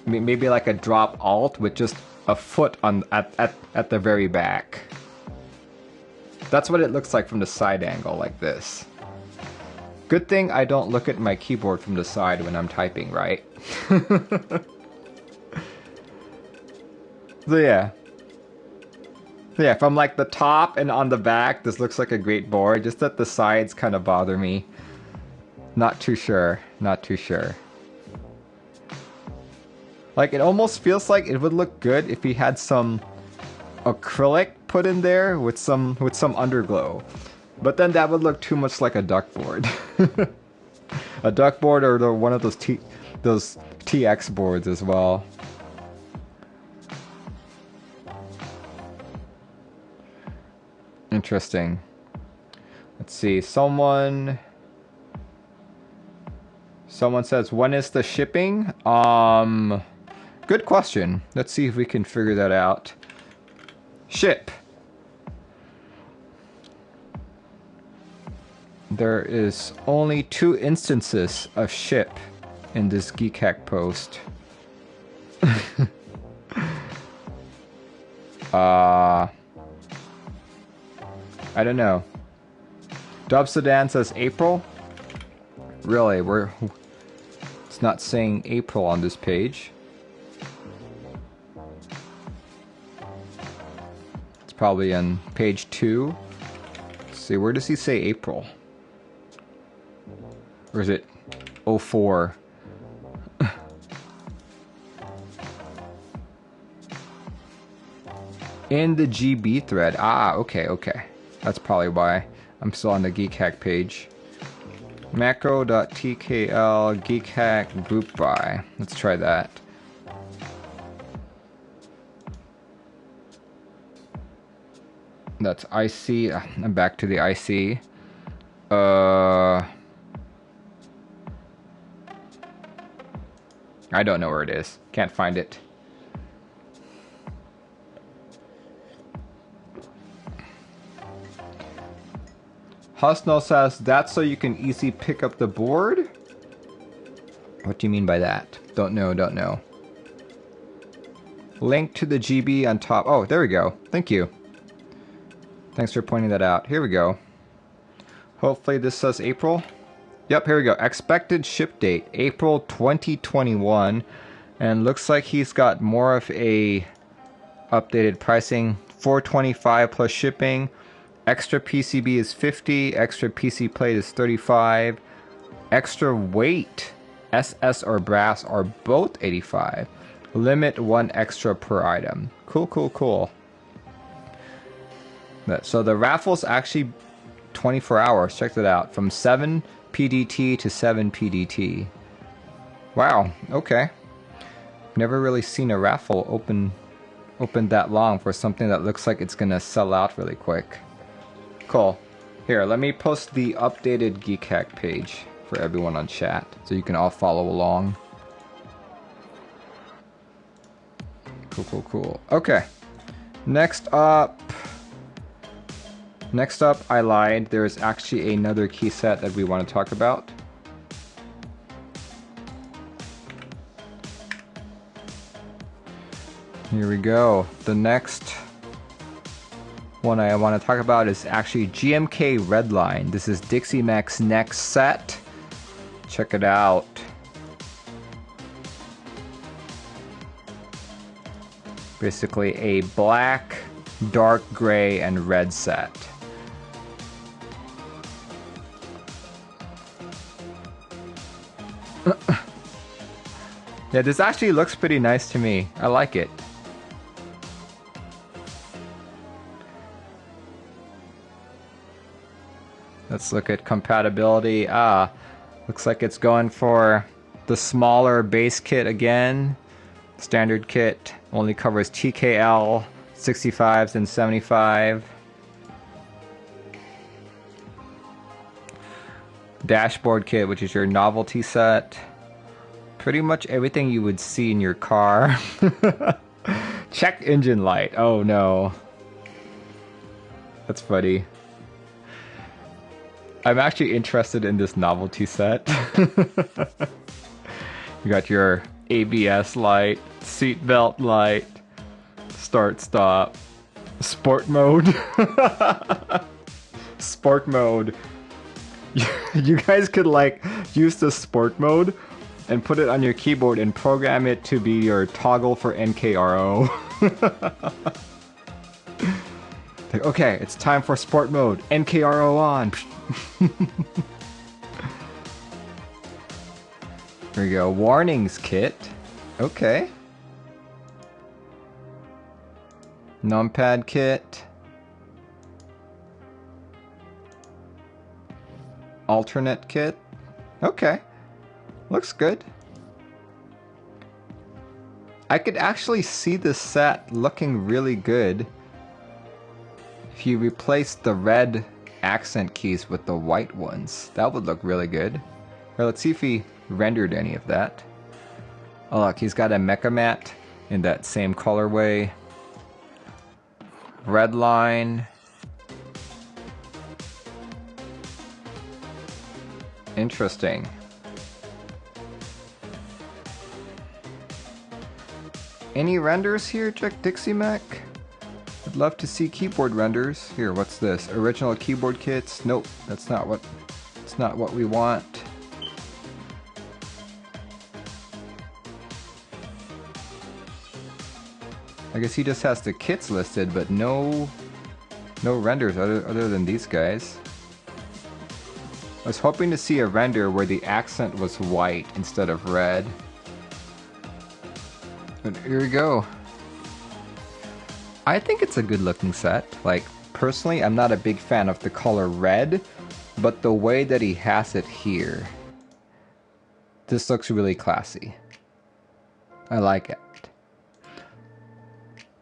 A: like a drop alt with just a foot on at the very back. That's what it looks like from the side angle, like this. Good thing I don't look at my keyboard from the side when I'm typing, right? So yeah, from like the top and on the back, this looks like a great board. Just that the sides kind of bother me. Not too sure. Like, it almost feels like it would look good if he had some acrylic put in there with some underglow. But then that would look too much like a duck board. A duck board or one of those TX boards as well. Interesting. Let's see. Someone says, when is the shipping? Good question. Let's see if we can figure that out. Ship. There is only 2 instances of ship in this Geek Hack post. I don't know. Dub Sedan says April. Really, it's not saying April on this page. It's probably on page 2. Let's see, where does he say April? Or is it 04? In the GB thread. Ah, okay, okay. That's probably why I'm still on the Geek Hack page. mako.TKL Geek Hack group buy. Let's try that. That's IC. I'm back to the IC. I don't know where it is. Can't find it. Husnell says, that's so you can easily pick up the board? What do you mean by that? Don't know, don't know. Link to the GB on top. Oh, there we go. Thank you. Thanks for pointing that out. Here we go. Hopefully this says April. Yep, here we go. Expected ship date, April 2021. And looks like he's got more of a updated pricing. $425 plus shipping. Extra PCB is $50. Extra PC plate is $35. Extra weight, SS or brass, are both $85. Limit 1 extra per item. Cool, cool, cool. So the raffle's actually 24 hours. Check that out. From 7 PDT to 7 PDT. Wow, okay. Never really seen a raffle open that long for something that looks like it's gonna sell out really quick. Cool. Here, let me post the updated Geek Hack page for everyone on chat so you can all follow along. Cool, cool, cool. Okay. Next up, I lied. There's actually another key set that we want to talk about. Here we go. The next one I want to talk about is actually GMK Redline. This is Dixie Mac's next set. Check it out. Basically a black, dark gray, and red set. Yeah, this actually looks pretty nice to me. I like it. Let's look at compatibility. Ah, looks like it's going for the smaller base kit again. Standard kit only covers TKL, 65s, and 75. Dashboard kit, which is your novelty set. Pretty much everything you would see in your car. Check engine light. Oh no. That's funny. I'm actually interested in this novelty set. You got your ABS light, seatbelt light, start stop, sport mode. Sport mode. You guys could like use the sport mode and put it on your keyboard and program it to be your toggle for NKRO. Like, okay, it's time for sport mode. NKRO on. Here we go. Warnings kit. Okay. Numpad kit. Alternate kit. Okay. Looks good. I could actually see this set looking really good if you replace the red accent keys with the white ones. That would look really good. Here, let's see if he rendered any of that. Oh look, he's got a mecha mat in that same colorway. Red line. Interesting. Any renders here, Jack Dixie Mac? I'd love to see keyboard renders. Here, what's this? Original keyboard kits? Nope, that's not what we want. I guess he just has the kits listed, but no renders other than these guys. I was hoping to see a render where the accent was white instead of red. But here we go. I think it's a good looking set. Like, personally, I'm not a big fan of the color red, but the way that he has it here, this looks really classy. I like it.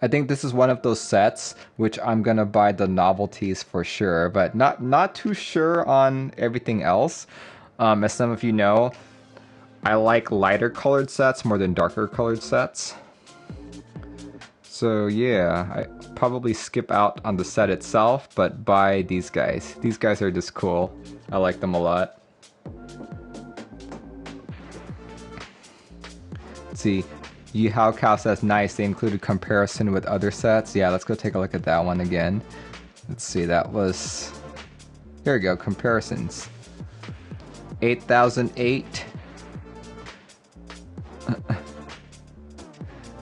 A: I think this is one of those sets which I'm gonna buy the novelties for sure, but not too sure on everything else. As some of you know, I like lighter colored sets more than darker colored sets. So yeah, I probably skip out on the set itself, but buy these guys. These guys are just cool. I like them a lot. Let's see. Cow says nice, they included comparison with other sets. Yeah, let's go take a look at that one again. Let's see, that was... Here we go, comparisons. 8008.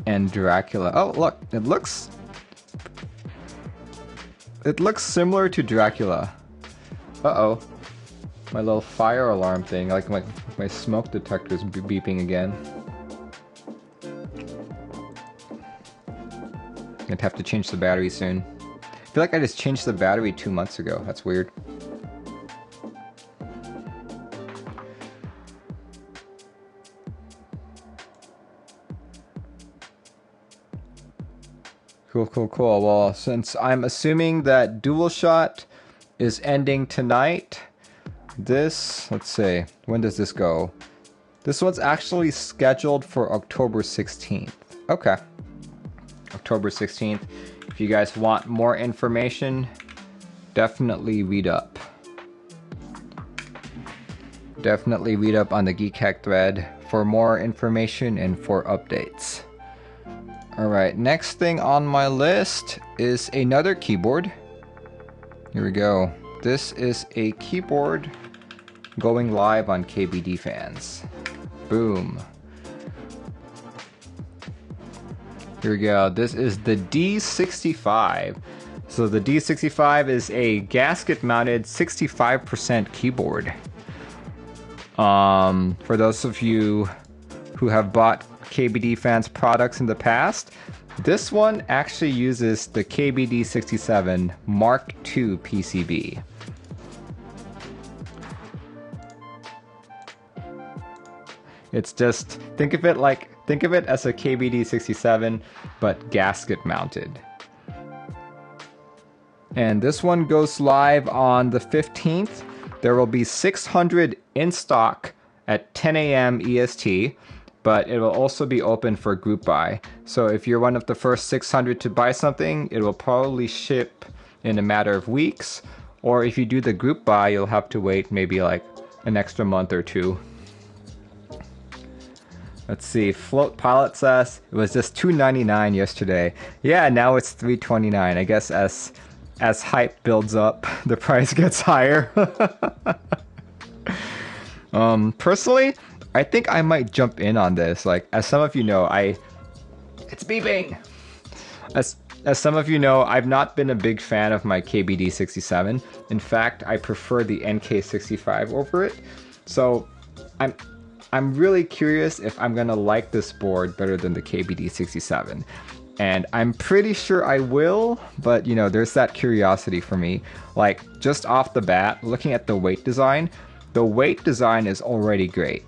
A: And Dracula. Oh, look, it looks similar to Dracula. Uh-oh. My little fire alarm thing, like my smoke detector's beeping again. I'd have to change the battery soon. I feel like I just changed the battery 2 months ago. That's weird. Cool. Well, since I'm assuming that Dualshot is ending tonight, let's see, when does this go? This one's actually scheduled for October 16th. Okay. October 16th. If you guys want more information, definitely read up. Definitely read up on the Geek Hack thread for more information and for updates. Alright, next thing on my list is another keyboard. Here we go. This is a keyboard going live on KBDFans. Boom. Here we go. This is the D65. So the D65 is a gasket-mounted 65% keyboard. For those of you who have bought KBDFans products in the past, this one actually uses the KBD67 Mark II PCB. It's just, think of it as a KBD67, but gasket mounted. And this one goes live on the 15th. There will be 600 in stock at 10 a.m. EST, but it will also be open for group buy. So if you're one of the first 600 to buy something, it will probably ship in a matter of weeks. Or if you do the group buy, you'll have to wait maybe like an extra month or two. Let's see, Float Pilot says it was just $2.99 yesterday. Yeah, now it's $3.29. I guess as hype builds up, the price gets higher. Personally, I think I might jump in on this. Like, as some of you know, it's beeping. As some of you know, I've not been a big fan of my KBD67. In fact, I prefer the NK65 over it. So I'm really curious if I'm gonna like this board better than the KBD67. And I'm pretty sure I will, but you know, there's that curiosity for me. Like, just off the bat, looking at the weight design, the weight design is already great.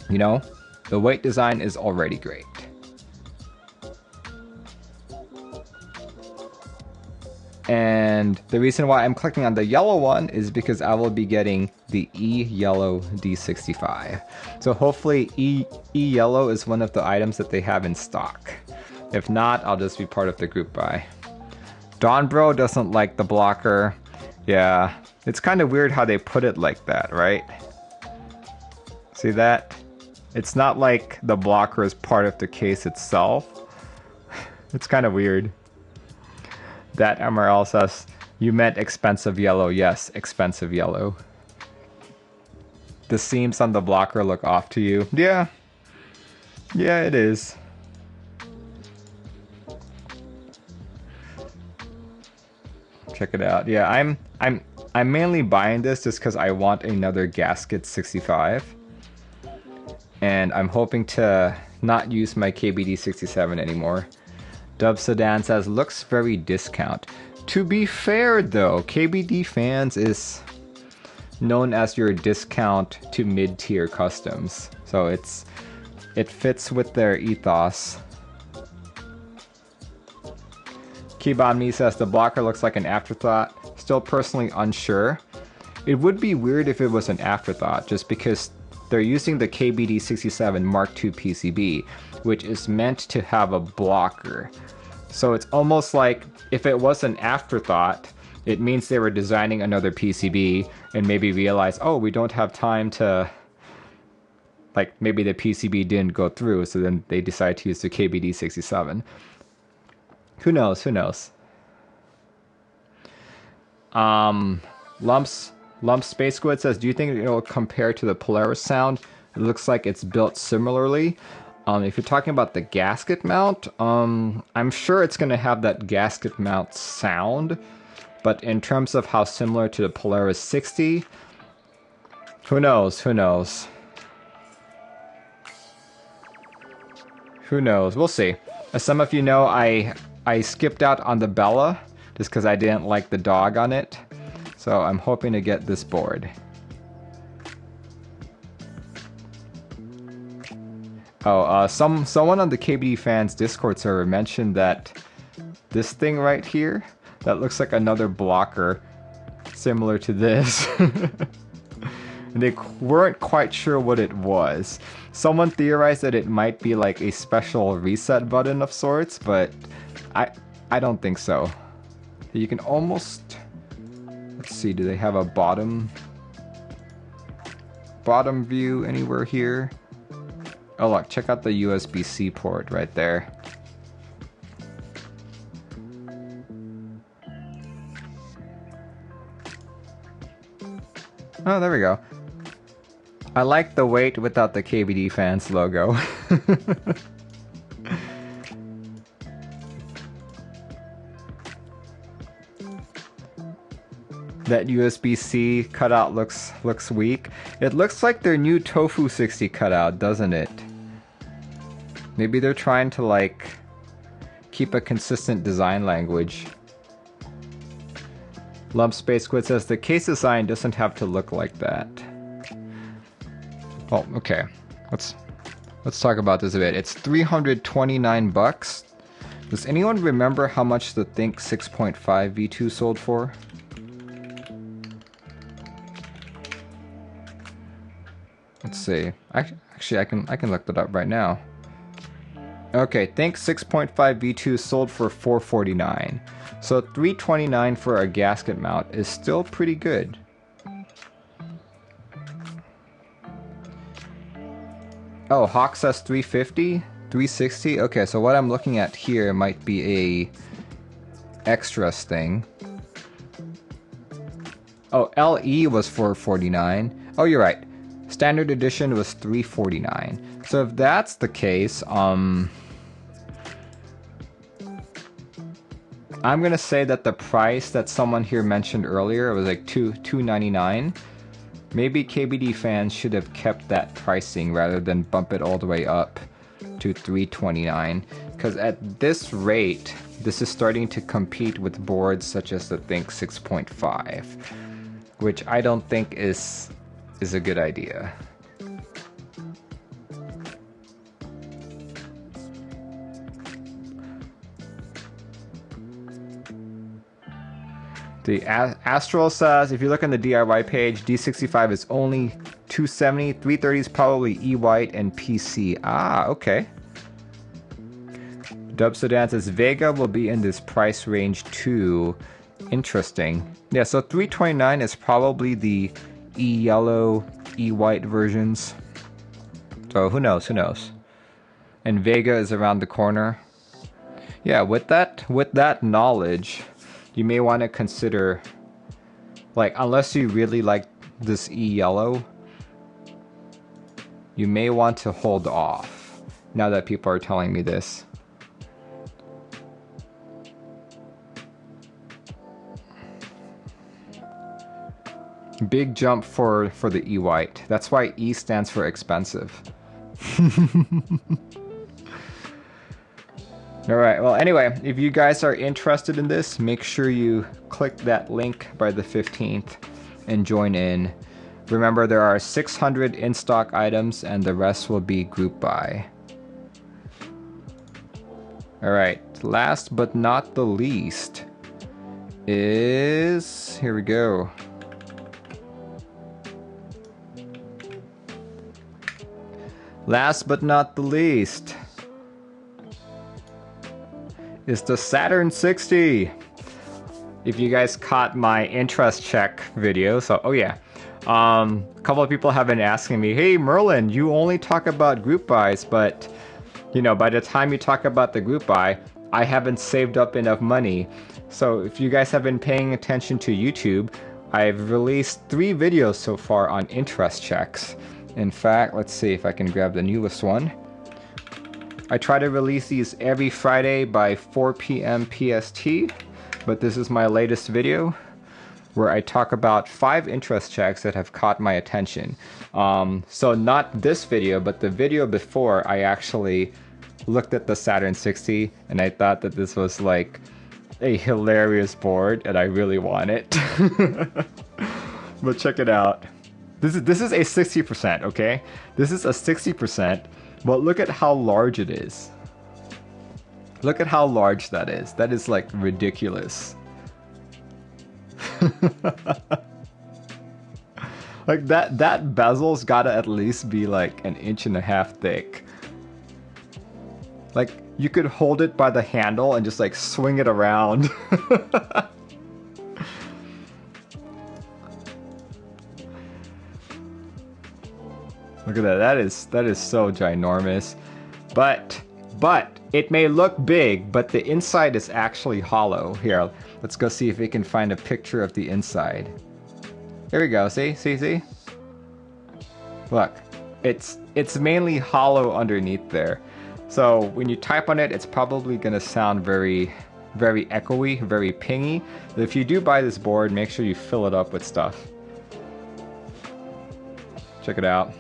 A: You know, the weight design is already great. And the reason why I'm clicking on the yellow one is because I will be getting the E-Yellow D65. So hopefully E-Yellow is one of the items that they have in stock. If not, I'll just be part of the group buy. Don Bro doesn't like the blocker. Yeah, it's kind of weird how they put it like that, right? See that? It's not like the blocker is part of the case itself. It's kind of weird. That MRL says, you meant expensive yellow. Yes, expensive yellow. The seams on the blocker look off to you. Yeah. Yeah, it is. Check it out. Yeah, I'm mainly buying this just because I want another gasket 65. And I'm hoping to not use my KBD67 anymore. Dub Sedan says, looks very discount. To be fair though, KBDFans is known as your discount to mid-tier customs. So it fits with their ethos. Keyboard says, the blocker looks like an afterthought. Still personally unsure. It would be weird if it was an afterthought, just because they're using the KBD67 Mark II PCB, which is meant to have a blocker. So it's almost like if it was an afterthought, it means they were designing another PCB and maybe realized, oh, we don't have time to, like maybe the PCB didn't go through, so then they decide to use the KBD67. Who knows? Who knows? Lump Space Squid says, do you think it'll compare to the Polaris sound? It looks like it's built similarly. If you're talking about the gasket mount, I'm sure it's going to have that gasket mount sound. But in terms of how similar to the Polaris 60, who knows? Who knows? Who knows? We'll see. As some of you know, I skipped out on the Bella just because I didn't like the dog on it. So I'm hoping to get this board. Oh, someone on the KBDFans Discord server mentioned that this thing right here, that looks like another blocker similar to this. And they weren't quite sure what it was. Someone theorized that it might be like a special reset button of sorts, but I don't think so. You can almost... Let's see, do they have a bottom view anywhere here? Oh look, check out the USB-C port right there. Oh, there we go. I like the weight without the KBDFans logo. That USB-C cutout looks weak. It looks like their new Tofu 60 cutout, doesn't it? Maybe they're trying to like keep a consistent design language. Lump Space Squid says the case design doesn't have to look like that. Oh, okay. Let's talk about this a bit. It's 329 bucks. Does anyone remember how much the Think 6.5 V2 sold for? Let's see. Actually, I can look that up right now. Okay, Think 6.5 V2 sold for $449. So $329 for a gasket mount is still pretty good. Oh, Hawk says 350, 360. Okay, so what I'm looking at here might be a extras thing. Oh, LE was $449. Oh, you're right. Standard edition was $349. So if that's the case, I'm gonna say that the price that someone here mentioned earlier was like $299. Maybe KBDFans should have kept that pricing rather than bump it all the way up to $329. Because at this rate, this is starting to compete with boards such as the Think 6.5, which I don't think is a good idea. The Astral says, if you look on the DIY page, D65 is only $270, 330 is probably E-White and PC. Ah, okay. Dub Sedan says, Vega will be in this price range too. Interesting. Yeah, so $329 is probably the E-Yellow, E-White versions. So who knows, who knows. And Vega is around the corner. Yeah, with that knowledge, you may want to consider, like, unless you really like this E-Yellow, you may want to hold off, now that people are telling me this. Big jump for the E-White. That's why E stands for expensive. Alright, well anyway, if you guys are interested in this, make sure you click that link by the 15th and join in. Remember, there are 600 in-stock items and the rest will be group buy. Alright, last but not the least is... here we go. Last but not the least is the Saturn 60. If you guys caught my interest check video, so oh yeah, a couple of people have been asking me, hey Merlin, you only talk about group buys, but you know, by the time you talk about the group buy, I haven't saved up enough money. So if you guys have been paying attention to YouTube, I've released 3 videos so far on interest checks. In fact, let's see if I can grab the newest one. I try to release these every Friday by 4 p.m. PST, but this is my latest video where I talk about 5 interest checks that have caught my attention. So not this video, but the video before, I actually looked at the Saturn 60 and I thought that this was like a hilarious board and I really want it. But check it out. This is a 60%, okay? This is a 60%, but look at how large it is. Look at how large that is. That is like ridiculous. Like that bezel's gotta at least be like 1.5 inches thick. Like you could hold it by the handle and just like swing it around. Look at that. That is so ginormous. But it may look big, but the inside is actually hollow. Here, let's go see if we can find a picture of the inside. Here we go. See? Look, it's mainly hollow underneath there. So when you type on it, it's probably gonna sound very, very echoey, very pingy. But if you do buy this board, make sure you fill it up with stuff. Check it out.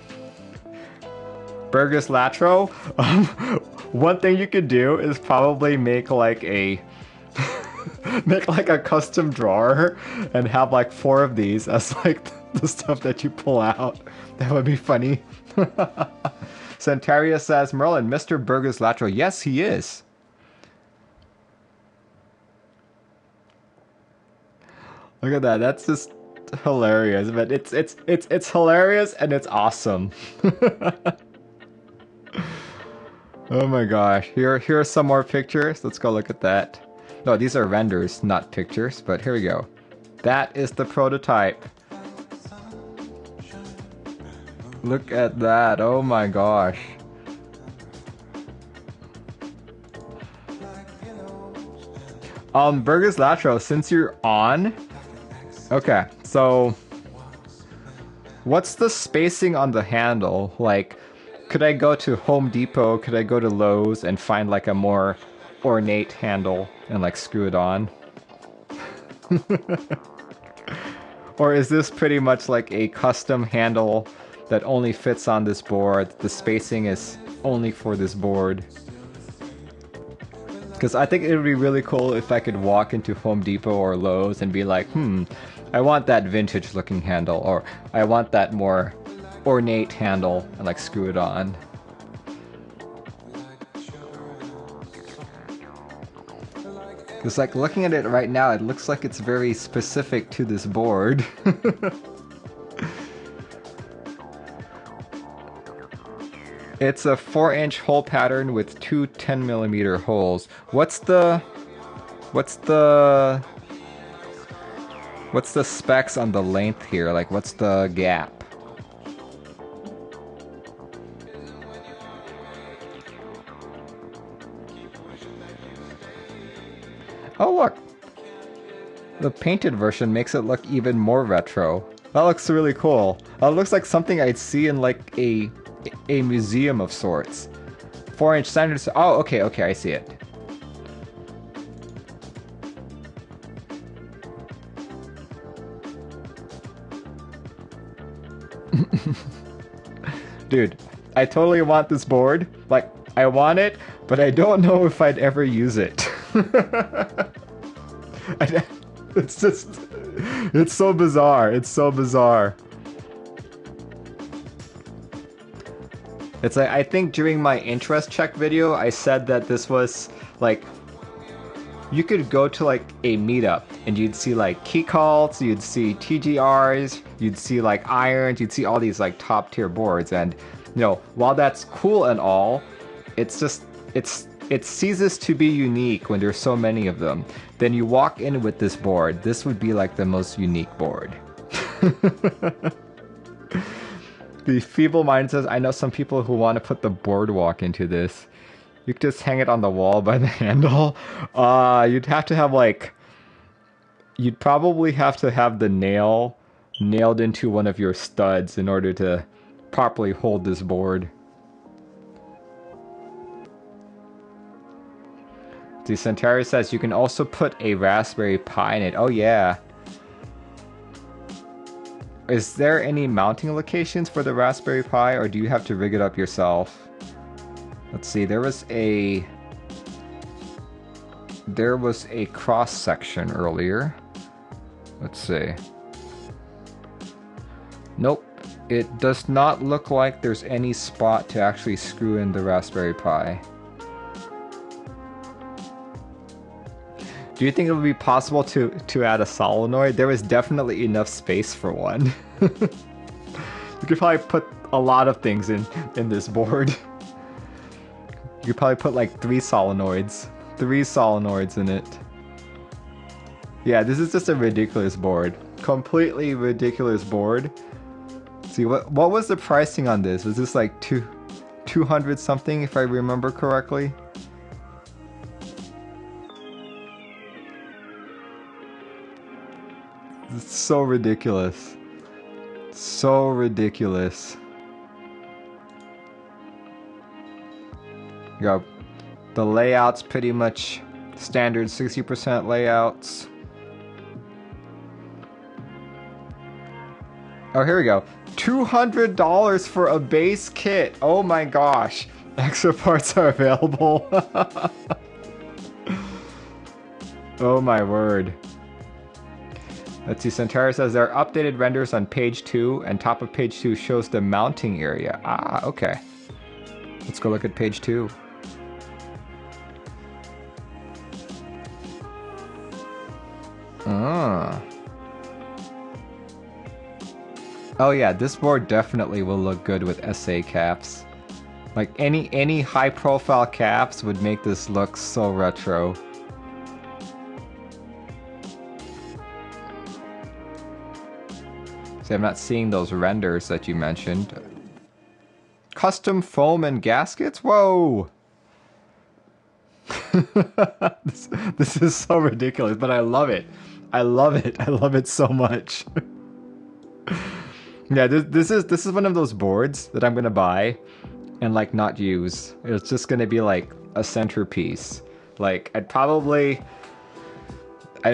A: Burgess Latro. One thing you could do is probably make like a make like a custom drawer and have like 4 of these as like the stuff that you pull out. That would be funny. Centaria says, Merlin, Mr. Burgess Latro. Yes, he is. Look at that. That's just hilarious. But it's hilarious and it's awesome. Oh my gosh. Here are some more pictures. Let's go look at that. No, these are renders, not pictures, but here we go. That is the prototype. Look at that. Oh my gosh. Burgess Latro, since you're on, okay, so what's the spacing on the handle? Like, could I go to Home Depot, could I go to Lowe's and find like a more ornate handle and like screw it on? Or is this pretty much like a custom handle that only fits on this board? The spacing is only for this board. Because I think it would be really cool if I could walk into Home Depot or Lowe's and be like, I want that vintage looking handle, or I want that more ornate handle, and like screw it on. Because like looking at it right now, it looks like it's very specific to this board. It's a 4-inch hole pattern with 2 10mm holes. What's the specs on the length here? Like what's the gap? Oh look! The painted version makes it look even more retro. That looks really cool. That looks like something I'd see in like a museum of sorts. 4-inch standard. Oh, okay, I see it. Dude, I totally want this board. Like, I want it, but I don't know if I'd ever use it. It's just, it's so bizarre. It's so bizarre. It's like, I think during my interest check video, I said that this was like, you could go to like a meetup and you'd see like key cults, you'd see TGRs, you'd see like irons, you'd see all these like top tier boards. And you know, while that's cool and all, it's just, it ceases to be unique when there's so many of them. Then you walk in with this board, this would be like the most unique board. The Feeble Mind says, I know some people who want to put the boardwalk into this. You could just hang it on the wall by the handle. You'd have to have like... You'd probably have to have the nail nailed into one of your studs in order to properly hold this board. The Centauri says you can also put a Raspberry Pi in it. Oh yeah. Is there any mounting locations for the Raspberry Pi, or do you have to rig it up yourself? Let's see, there was a cross section earlier. Let's see. Nope, it does not look like there's any spot to actually screw in the Raspberry Pi. Do you think it would be possible to add a solenoid? There is definitely enough space for one. You could probably put a lot of things in this board. You could probably put like 3 solenoids in it. Yeah, this is just a ridiculous board. Completely ridiculous board. See, what was the pricing on this? Was this like 200 something if I remember correctly? It's so ridiculous. So ridiculous. Yeah, the layout's pretty much standard 60% layouts. Oh, here we go. $200 for a base kit. Oh my gosh. Extra parts are available. Oh my word. Let's see, Centauri says there are updated renders on page 2, and top of page 2 shows the mounting area. Ah, okay. Let's go look at page 2. Ah. Oh yeah, this board definitely will look good with SA caps. Like any high profile caps would make this look so retro. See, I'm not seeing those renders that you mentioned. Custom foam and gaskets? Whoa! This is so ridiculous, but I love it. I love it. I love it so much. Yeah, this is one of those boards that I'm gonna buy and like not use. It's just gonna be like a centerpiece. Like I don't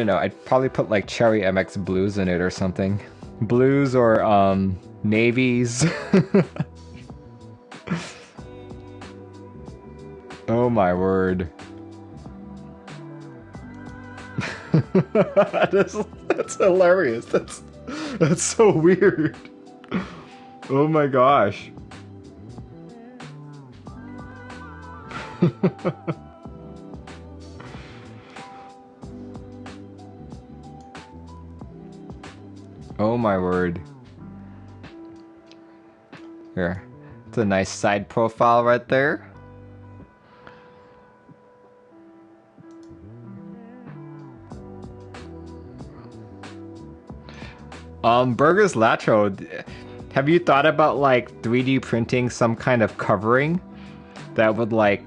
A: know, I'd probably put like Cherry MX blues in it or something. Blues or navies. Oh my word. That's hilarious. That's so weird. Oh my gosh. Oh my word. Here. It's a nice side profile right there. Burgers Latro, have you thought about like 3D printing some kind of covering that would like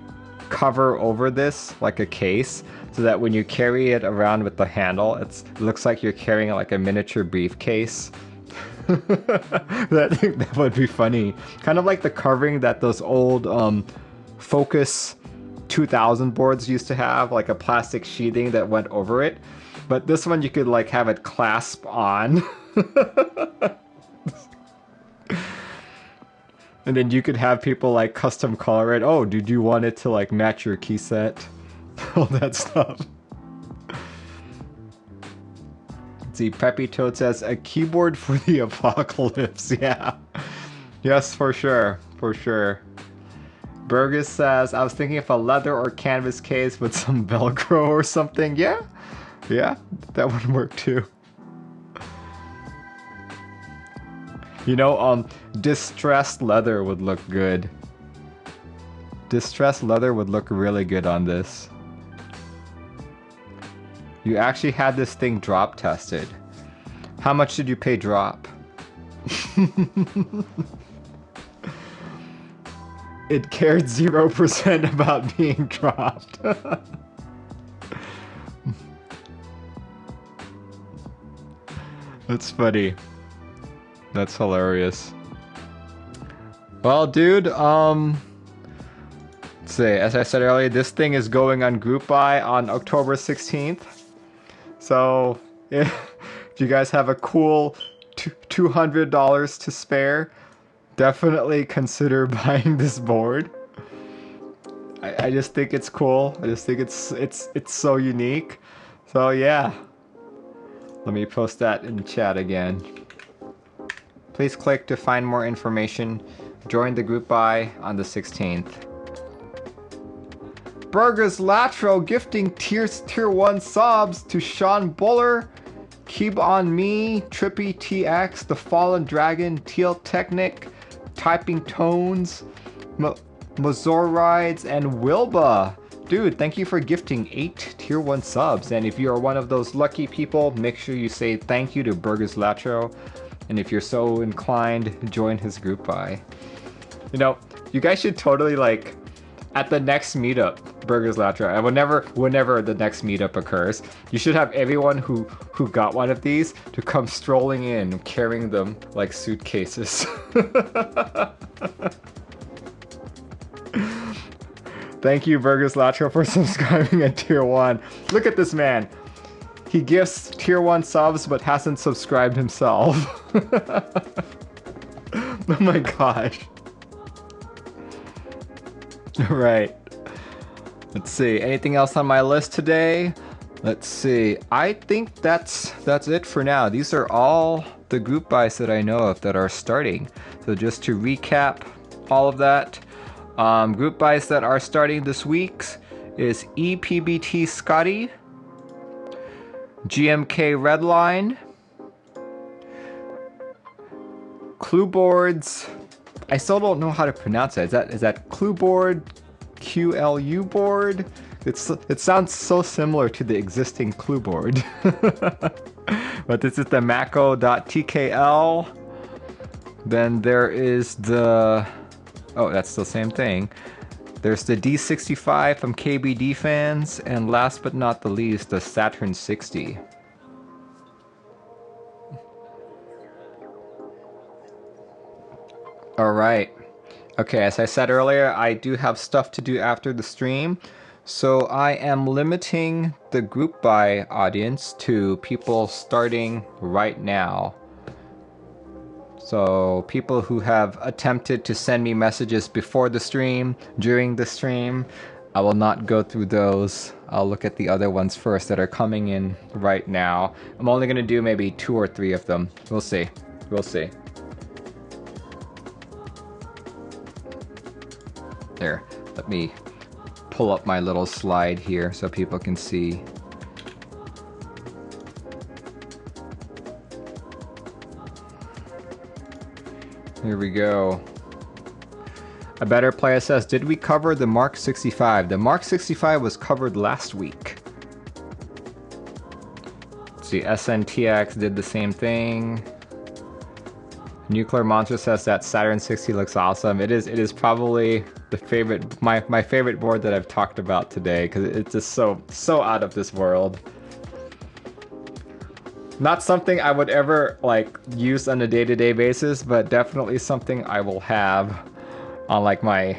A: cover over this like a case, so that when you carry it around with the handle, it looks like you're carrying like a miniature briefcase? That would be funny. Kind of like the covering that those old Focus 2000 boards used to have, like a plastic sheathing that went over it. But this one you could like have it clasp on. And then you could have people like custom color it. Oh, did you want it to like match your key set? All that stuff. Let's see, Peppy Toad says, a keyboard for the apocalypse. Yeah. Yes, for sure. For sure. Burgess says, I was thinking of a leather or canvas case with some Velcro or something. Yeah. Yeah, that would work too. You know, distressed leather would look good. Distressed leather would look really good on this. You actually had this thing drop tested. How much did you pay drop? It cared 0% about being dropped. That's funny. That's hilarious. Well, dude, let's see, as I said earlier, this thing is going on group buy on October 16th. So, if you guys have a cool $200 to spare, definitely consider buying this board. I just think it's cool. I just think it's so unique. So yeah. Let me post that in the chat again. Please click to find more information. Join the group buy on the 16th. Burgers Latro gifting tier 1 subs to Sean Buller, Keep On Me, Trippy TX, The Fallen Dragon, Teal Technic, Typing Tones, Mazor Rides, and Wilba. Dude, thank you for gifting 8 tier 1 subs. And if you are one of those lucky people, make sure you say thank you to Burgers Latro. And if you're so inclined, join his group buy. You know, you guys should totally like, at the next meetup, Burgers Latro, and whenever the next meetup occurs, you should have everyone who got one of these to come strolling in, carrying them like suitcases. Thank you, Burgers Latro, for subscribing at tier 1. Look at this man. He gifts tier 1 subs but hasn't subscribed himself. Oh my gosh. Alright. Let's see. Anything else on my list today? Let's see. I think that's it for now. These are all the group buys that I know of that are starting. So just to recap all of that. Group buys that are starting this week is ePBT Skadi, GMK Redline, Clue Boards. I still don't know how to pronounce it. Is that Clue Board, QLU board? It sounds so similar to the existing Clue board. But this is the mako.TKL. Then there is the, oh, that's the same thing. There's the D65 from KBDFans, and last but not the least, the Saturn 60. Alright. Okay, as I said earlier, I do have stuff to do after the stream. So I am limiting the group buy audience to people starting right now. So people who have attempted to send me messages before the stream, during the stream, I will not go through those. I'll look at the other ones first that are coming in right now. I'm only going to do maybe 2 or 3 of them. We'll see. We'll see. There, let me pull up my little slide here so people can see. Here we go. A better player says, did we cover the Mark 65? The Mark 65 was covered last week. Let's see, SNTX did the same thing. Nuclear Monster says that Saturn 60 looks awesome. It is probably the favorite, my favorite board that I've talked about today, because it's just so out of this world. Not something I would ever like use on a day-to-day basis, but definitely something I will have on like my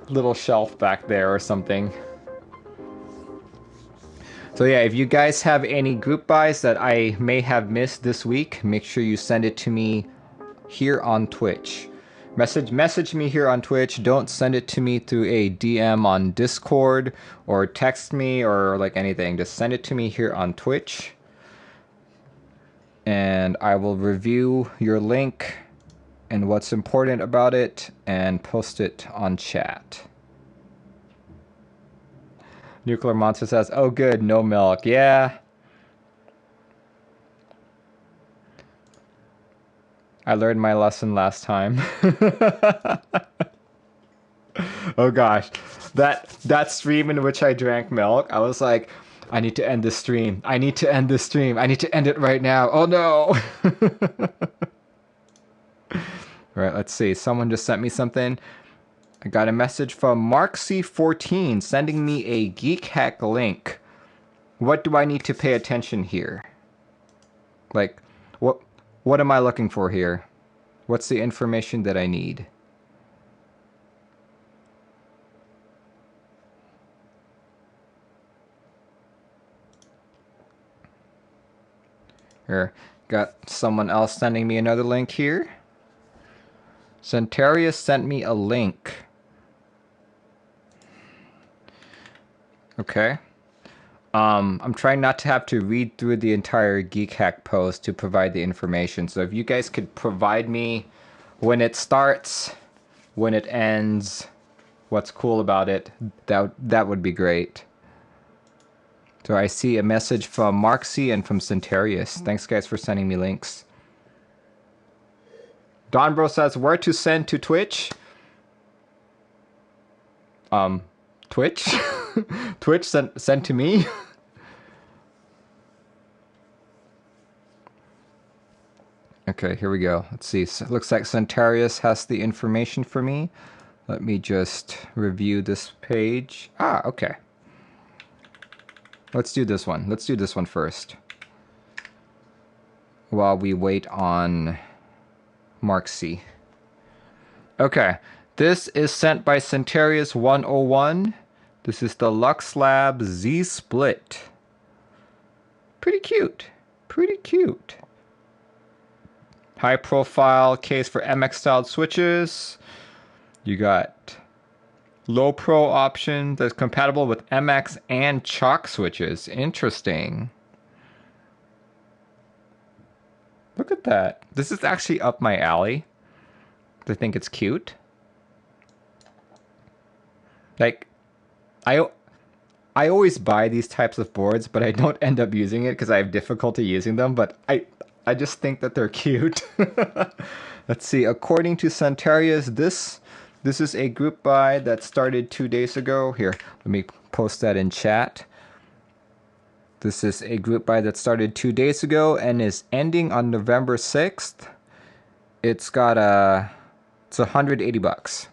A: little shelf back there or something. So yeah, if you guys have any group buys that I may have missed this week, make sure you send it to me here on Twitch. Message me here on Twitch. Don't send it to me through a DM on Discord or text me or like anything. Just send it to me here on Twitch. And I will review your link and what's important about it and post it on chat. Nuclear Monster says, oh good, no milk. Yeah. I learned my lesson last time. Oh gosh. That stream in which I drank milk, I was like, I need to end this stream. I need to end this stream. I need to end it right now. Oh no. All right, let's see. Someone just sent me something. I got a message from MarkC14 sending me a Geek Hack link. What do I need to pay attention here? Like, what am I looking for here? What's the information that I need? Here, got someone else sending me another link here. Centarius sent me a link. Okay. I'm trying not to have to read through the entire Geek Hack post to provide the information. So if you guys could provide me when it starts, when it ends, what's cool about it, that would be great. So I see a message from Marksy and from Centarius. Thanks guys for sending me links. Donbro says, where to send to Twitch? Twitch? Twitch sent to me? Okay, here we go. Let's see. So it looks like Centarius has the information for me. Let me just review this page. Ah, okay. Let's do this one. Let's do this one first. While we wait on Mark C. Okay. This is sent by Centarius 101. This is the Lux Lab Z Split. Pretty cute. Pretty cute. High profile case for MX styled switches. You got low pro option that's compatible with MX and chalk switches. Interesting. Look at that. This is actually up my alley. I think it's cute. Like, I always buy these types of boards, but I don't end up using it because I have difficulty using them. But I just think that they're cute. Let's see. According to Centarius, this is a group buy that started 2 days ago. Here, let me post that in chat. This is a group buy that started 2 days ago and is ending on November 6th. It's got it's $180.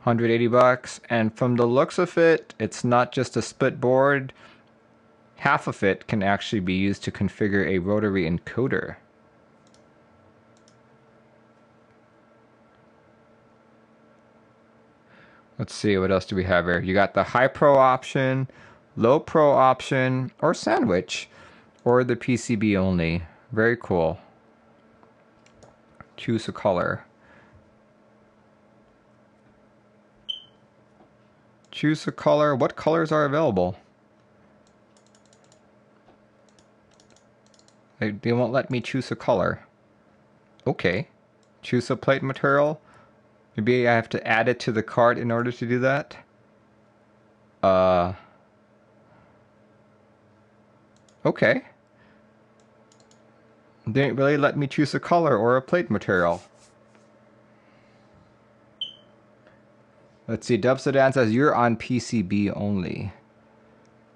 A: $180, and from the looks of it, it's not just a split board. Half of it can actually be used to configure a rotary encoder. Let's see, what else do we have here? You got the high pro option, low pro option, or sandwich, or the PCB only. Very cool. Choose a color. Choose a color. What colors are available? They won't let me choose a color. Okay. Choose a plate material. Maybe I have to add it to the cart in order to do that. Okay. They didn't really let me choose a color or a plate material. Let's see. Dualshot Ends says you're on PCB only.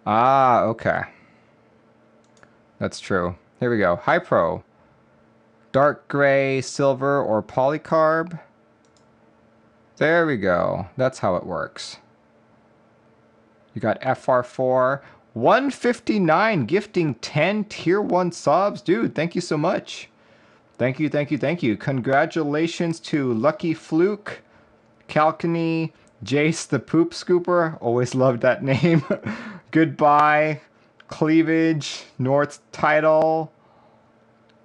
A: Ah, okay. That's true. Here we go. High Pro. Dark gray, silver, or polycarb. There we go. That's how it works. You got FR4. 159 gifting 10 tier 1 subs. Dude, thank you so much. Thank you, thank you, thank you. Congratulations to Lucky Fluke, Calcany, Jace the Poop Scooper. Always loved that name. Goodbye. Cleavage, North Title.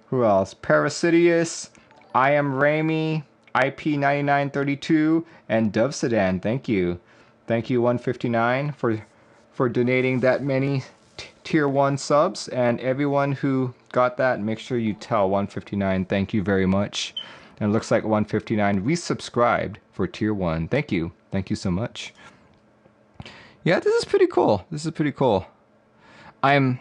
A: Who else? Parasidius, I am Rami, IP9932, and Dove Sedan. Thank you. Thank you, 159, for donating that many tier 1 subs. And everyone who got that, make sure you tell 159 thank you very much. And it looks like 159 resubscribed for tier 1. Thank you. Thank you so much. Yeah, this is pretty cool. This is pretty cool. I'm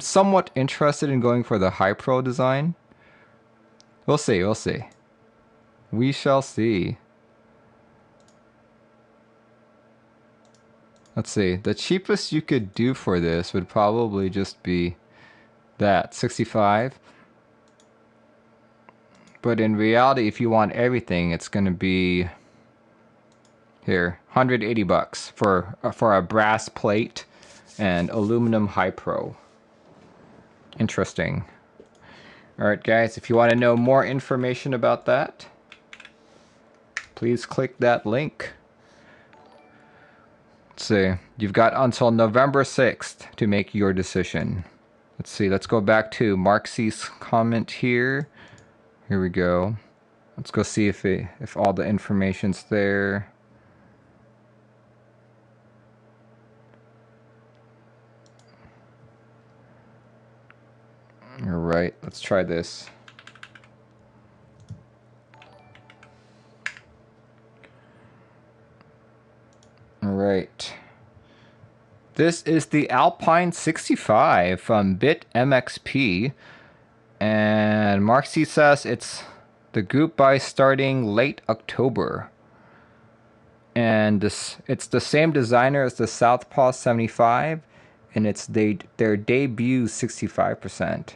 A: somewhat interested in going for the high pro design. We'll see, we'll see. We shall see. Let's see. The cheapest you could do for this would probably just be that, 65. But in reality, if you want everything, it's going to be here, 180 bucks for a brass plate and aluminum high pro. Interesting. Alright guys, if you want to know more information about that, please click that link. Let's see, you've got until November 6th to make your decision. Let's see, let's go back to Mark C's comment here. Here we go. Let's go see if all the information's there. Alright, let's try this. Alright. This is the Alpine 65 from Bit MXP. And Mark C says it's the group buy starting late October. And it's the same designer as the Southpaw 75. And it's their debut 65%.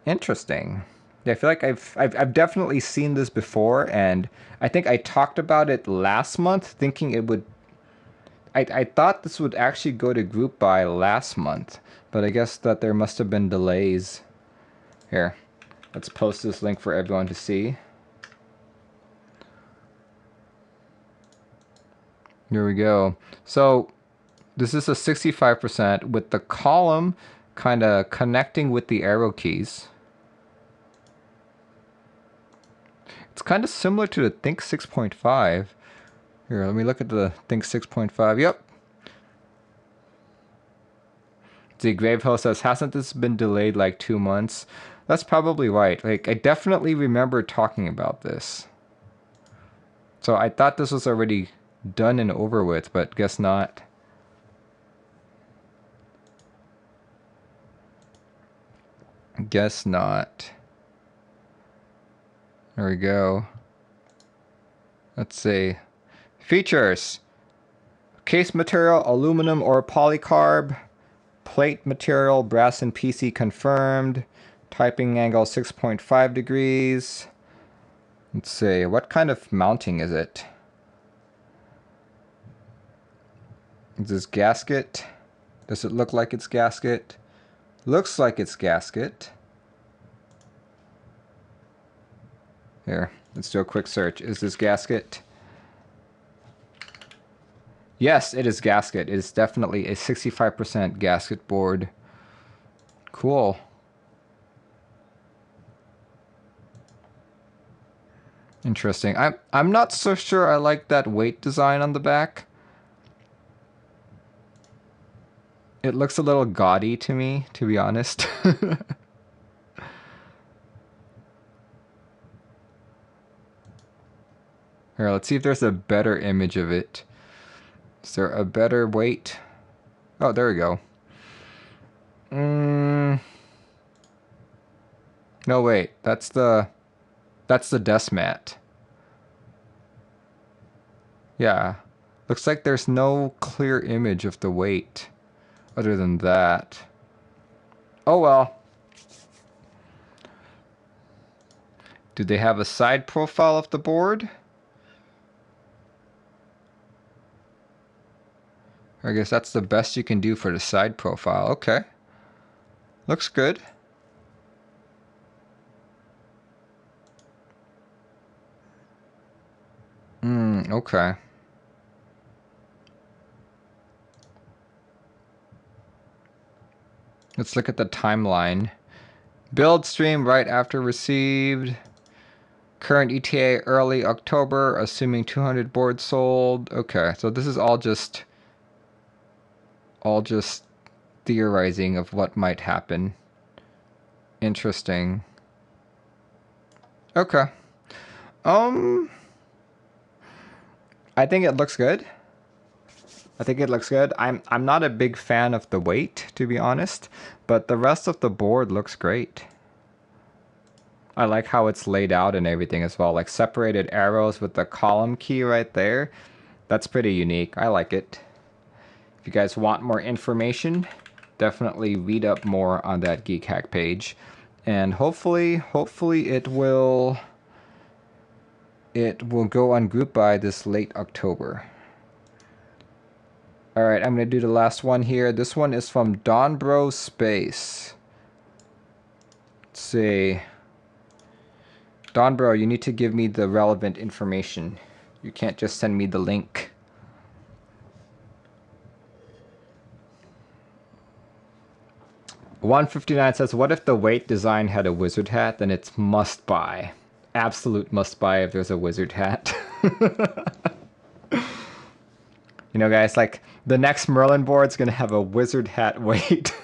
A: Interesting. Yeah, I feel like I've definitely seen this before, and I think I talked about it last month, thinking it would. I thought this would actually go to group buy last month, but I guess that there must have been delays. Here, let's post this link for everyone to see. Here we go. So this is a 65% with the column kind of connecting with the arrow keys. It's kind of similar to the Think 6.5. Here, let me look at the Think 6.5. Yep. The Gravehill says, hasn't this been delayed like 2 months? That's probably right. Like, I definitely remember talking about this. So I thought this was already done and over with, but guess not. Guess not. There we go. Let's see. Features. Case material, aluminum or polycarb. Plate material, brass and PC confirmed. Typing angle 6.5 degrees. Let's see. What kind of mounting is it? Is this gasket? Does it look like it's gasket? Looks like it's gasket. Here, let's do a quick search. Is this gasket? Yes, it is gasket. It is definitely a 65% gasket board. Cool. Interesting. I'm not so sure I like that weight design on the back. It looks a little gaudy to me, to be honest. Here, let's see if there's a better image of it. Is there a better weight? Oh, there we go. No, wait. That's the desk mat. Yeah. Looks like there's no clear image of the weight other than that. Oh well. Do they have a side profile of the board? I guess that's the best you can do for the side profile. Okay. Looks good. Okay. Let's look at the timeline. Build stream right after received. Current ETA early October, assuming 200 boards sold. Okay, so this is all just theorizing of what might happen. Interesting. Okay. I think it looks good. I'm not a big fan of the weight, to be honest, but the rest of the board looks great. I like how it's laid out and everything as well, like separated arrows with the column key right there. That's pretty unique. I like it. If you guys want more information, definitely read up more on that Geek Hack page, and hopefully it will go on group buy this late October. All right, I'm gonna do the last one here. This one is from Donbro Space. Let's see. Donbro, you need to give me the relevant information. You can't just send me the link. $159 says, what if the weight design had a wizard hat? Then it's must buy. Absolute must buy if there's a wizard hat. You know, guys, like the next Merlin board's gonna have a wizard hat weight.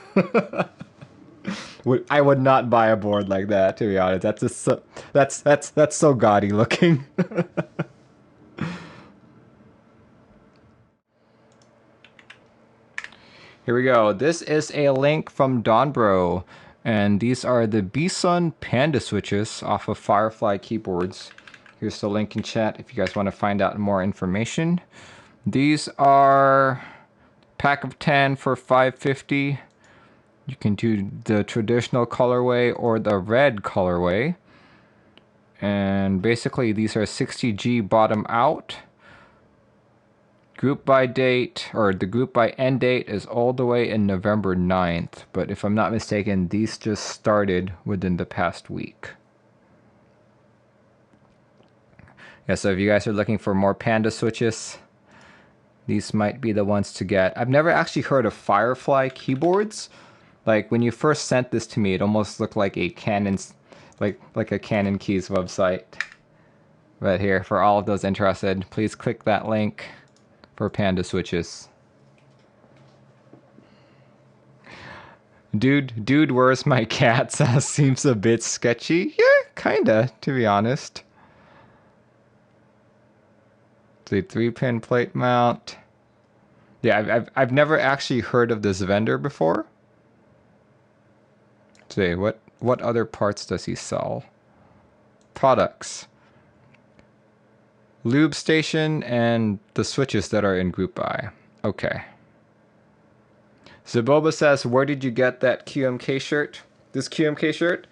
A: I would not buy a board like that, to be honest. That's just so, that's so gaudy looking. Here we go. This is a link from Donbro, and these are the Bsun Panda switches off of Firefly keyboards. Here's the link in chat if you guys want to find out more information. These are pack of 10 for $550. You can do the traditional colorway or the red colorway. And basically these are 60G bottom out. Group by date, or the group by end date, is all the way in November 9th. But if I'm not mistaken, these just started within the past week. Yeah, so if you guys are looking for more Panda switches, these might be the ones to get. I've never actually heard of Firefly keyboards. Like when you first sent this to me, it almost looked like a Canon, like a Canon Keys website. But here, for all of those interested, please click that link for Panda switches. Dude, where's my cat? Seems a bit sketchy. Yeah, kinda, to be honest. The 3-pin plate mount. Yeah, I've never actually heard of this vendor before. See, what other parts does he sell? Products. Lube station and the switches that are in group buy. Okay. Zaboba says, where did you get that QMK shirt? This QMK shirt?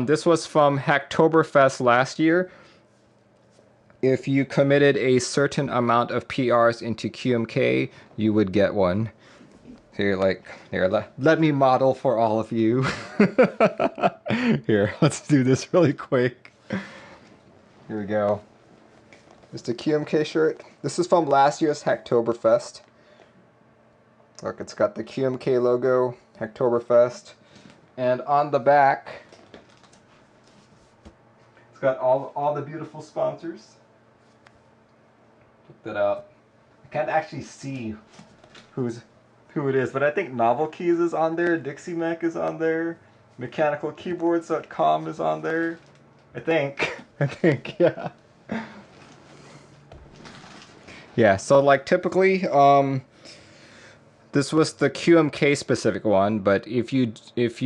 A: This was from Hacktoberfest last year. If you committed a certain amount of PRs into QMK, you would get one. Here, let me model for all of you. Here, let's do this really quick. Here we go. It's the QMK shirt. This is from last year's Hacktoberfest. Look, it's got the QMK logo, Hacktoberfest. And on the back, it's got all the beautiful sponsors. Check that out. I can't actually see who it is, but I think Novelkeys is on there, Dixie Mac is on there, mechanicalkeyboards.com is on there. I think, yeah. Yeah, so like typically, this was the QMK specific one, but if you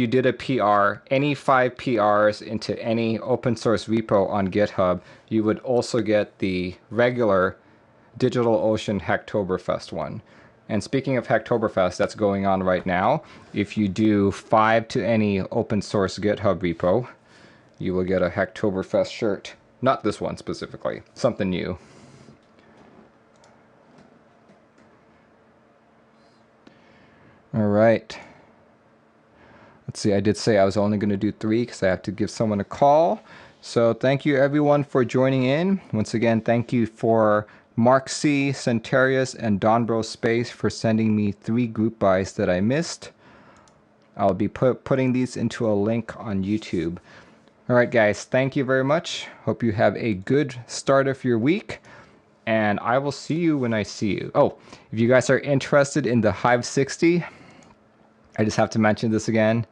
A: did a PR, any 5 PRs into any open source repo on GitHub, you would also get the regular DigitalOcean Hacktoberfest one. And speaking of Hacktoberfest, that's going on right now. If you do 5 to any open source GitHub repo, you will get a Hacktoberfest shirt. Not this one specifically, something new. All right. Let's see, I did say I was only going to do 3 because I have to give someone a call. So thank you everyone for joining in. Once again, thank you for Mark C, Centarius, and Donbro Space for sending me 3 group buys that I missed. I'll be putting these into a link on YouTube. All right, guys, thank you very much. Hope you have a good start of your week, and I will see you when I see you. Oh, if you guys are interested in the Hive60, I just have to mention this again.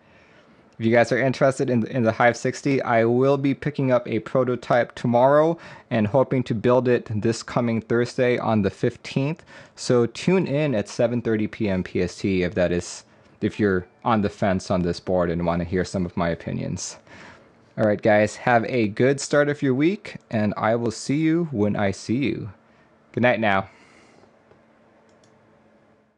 A: If you guys are interested in the Hive60, I will be picking up a prototype tomorrow and hoping to build it this coming Thursday on the 15th. So tune in at 7:30 p.m. PST if you're on the fence on this board and want to hear some of my opinions. All right, guys, have a good start of your week, and I will see you when I see you. Good night now.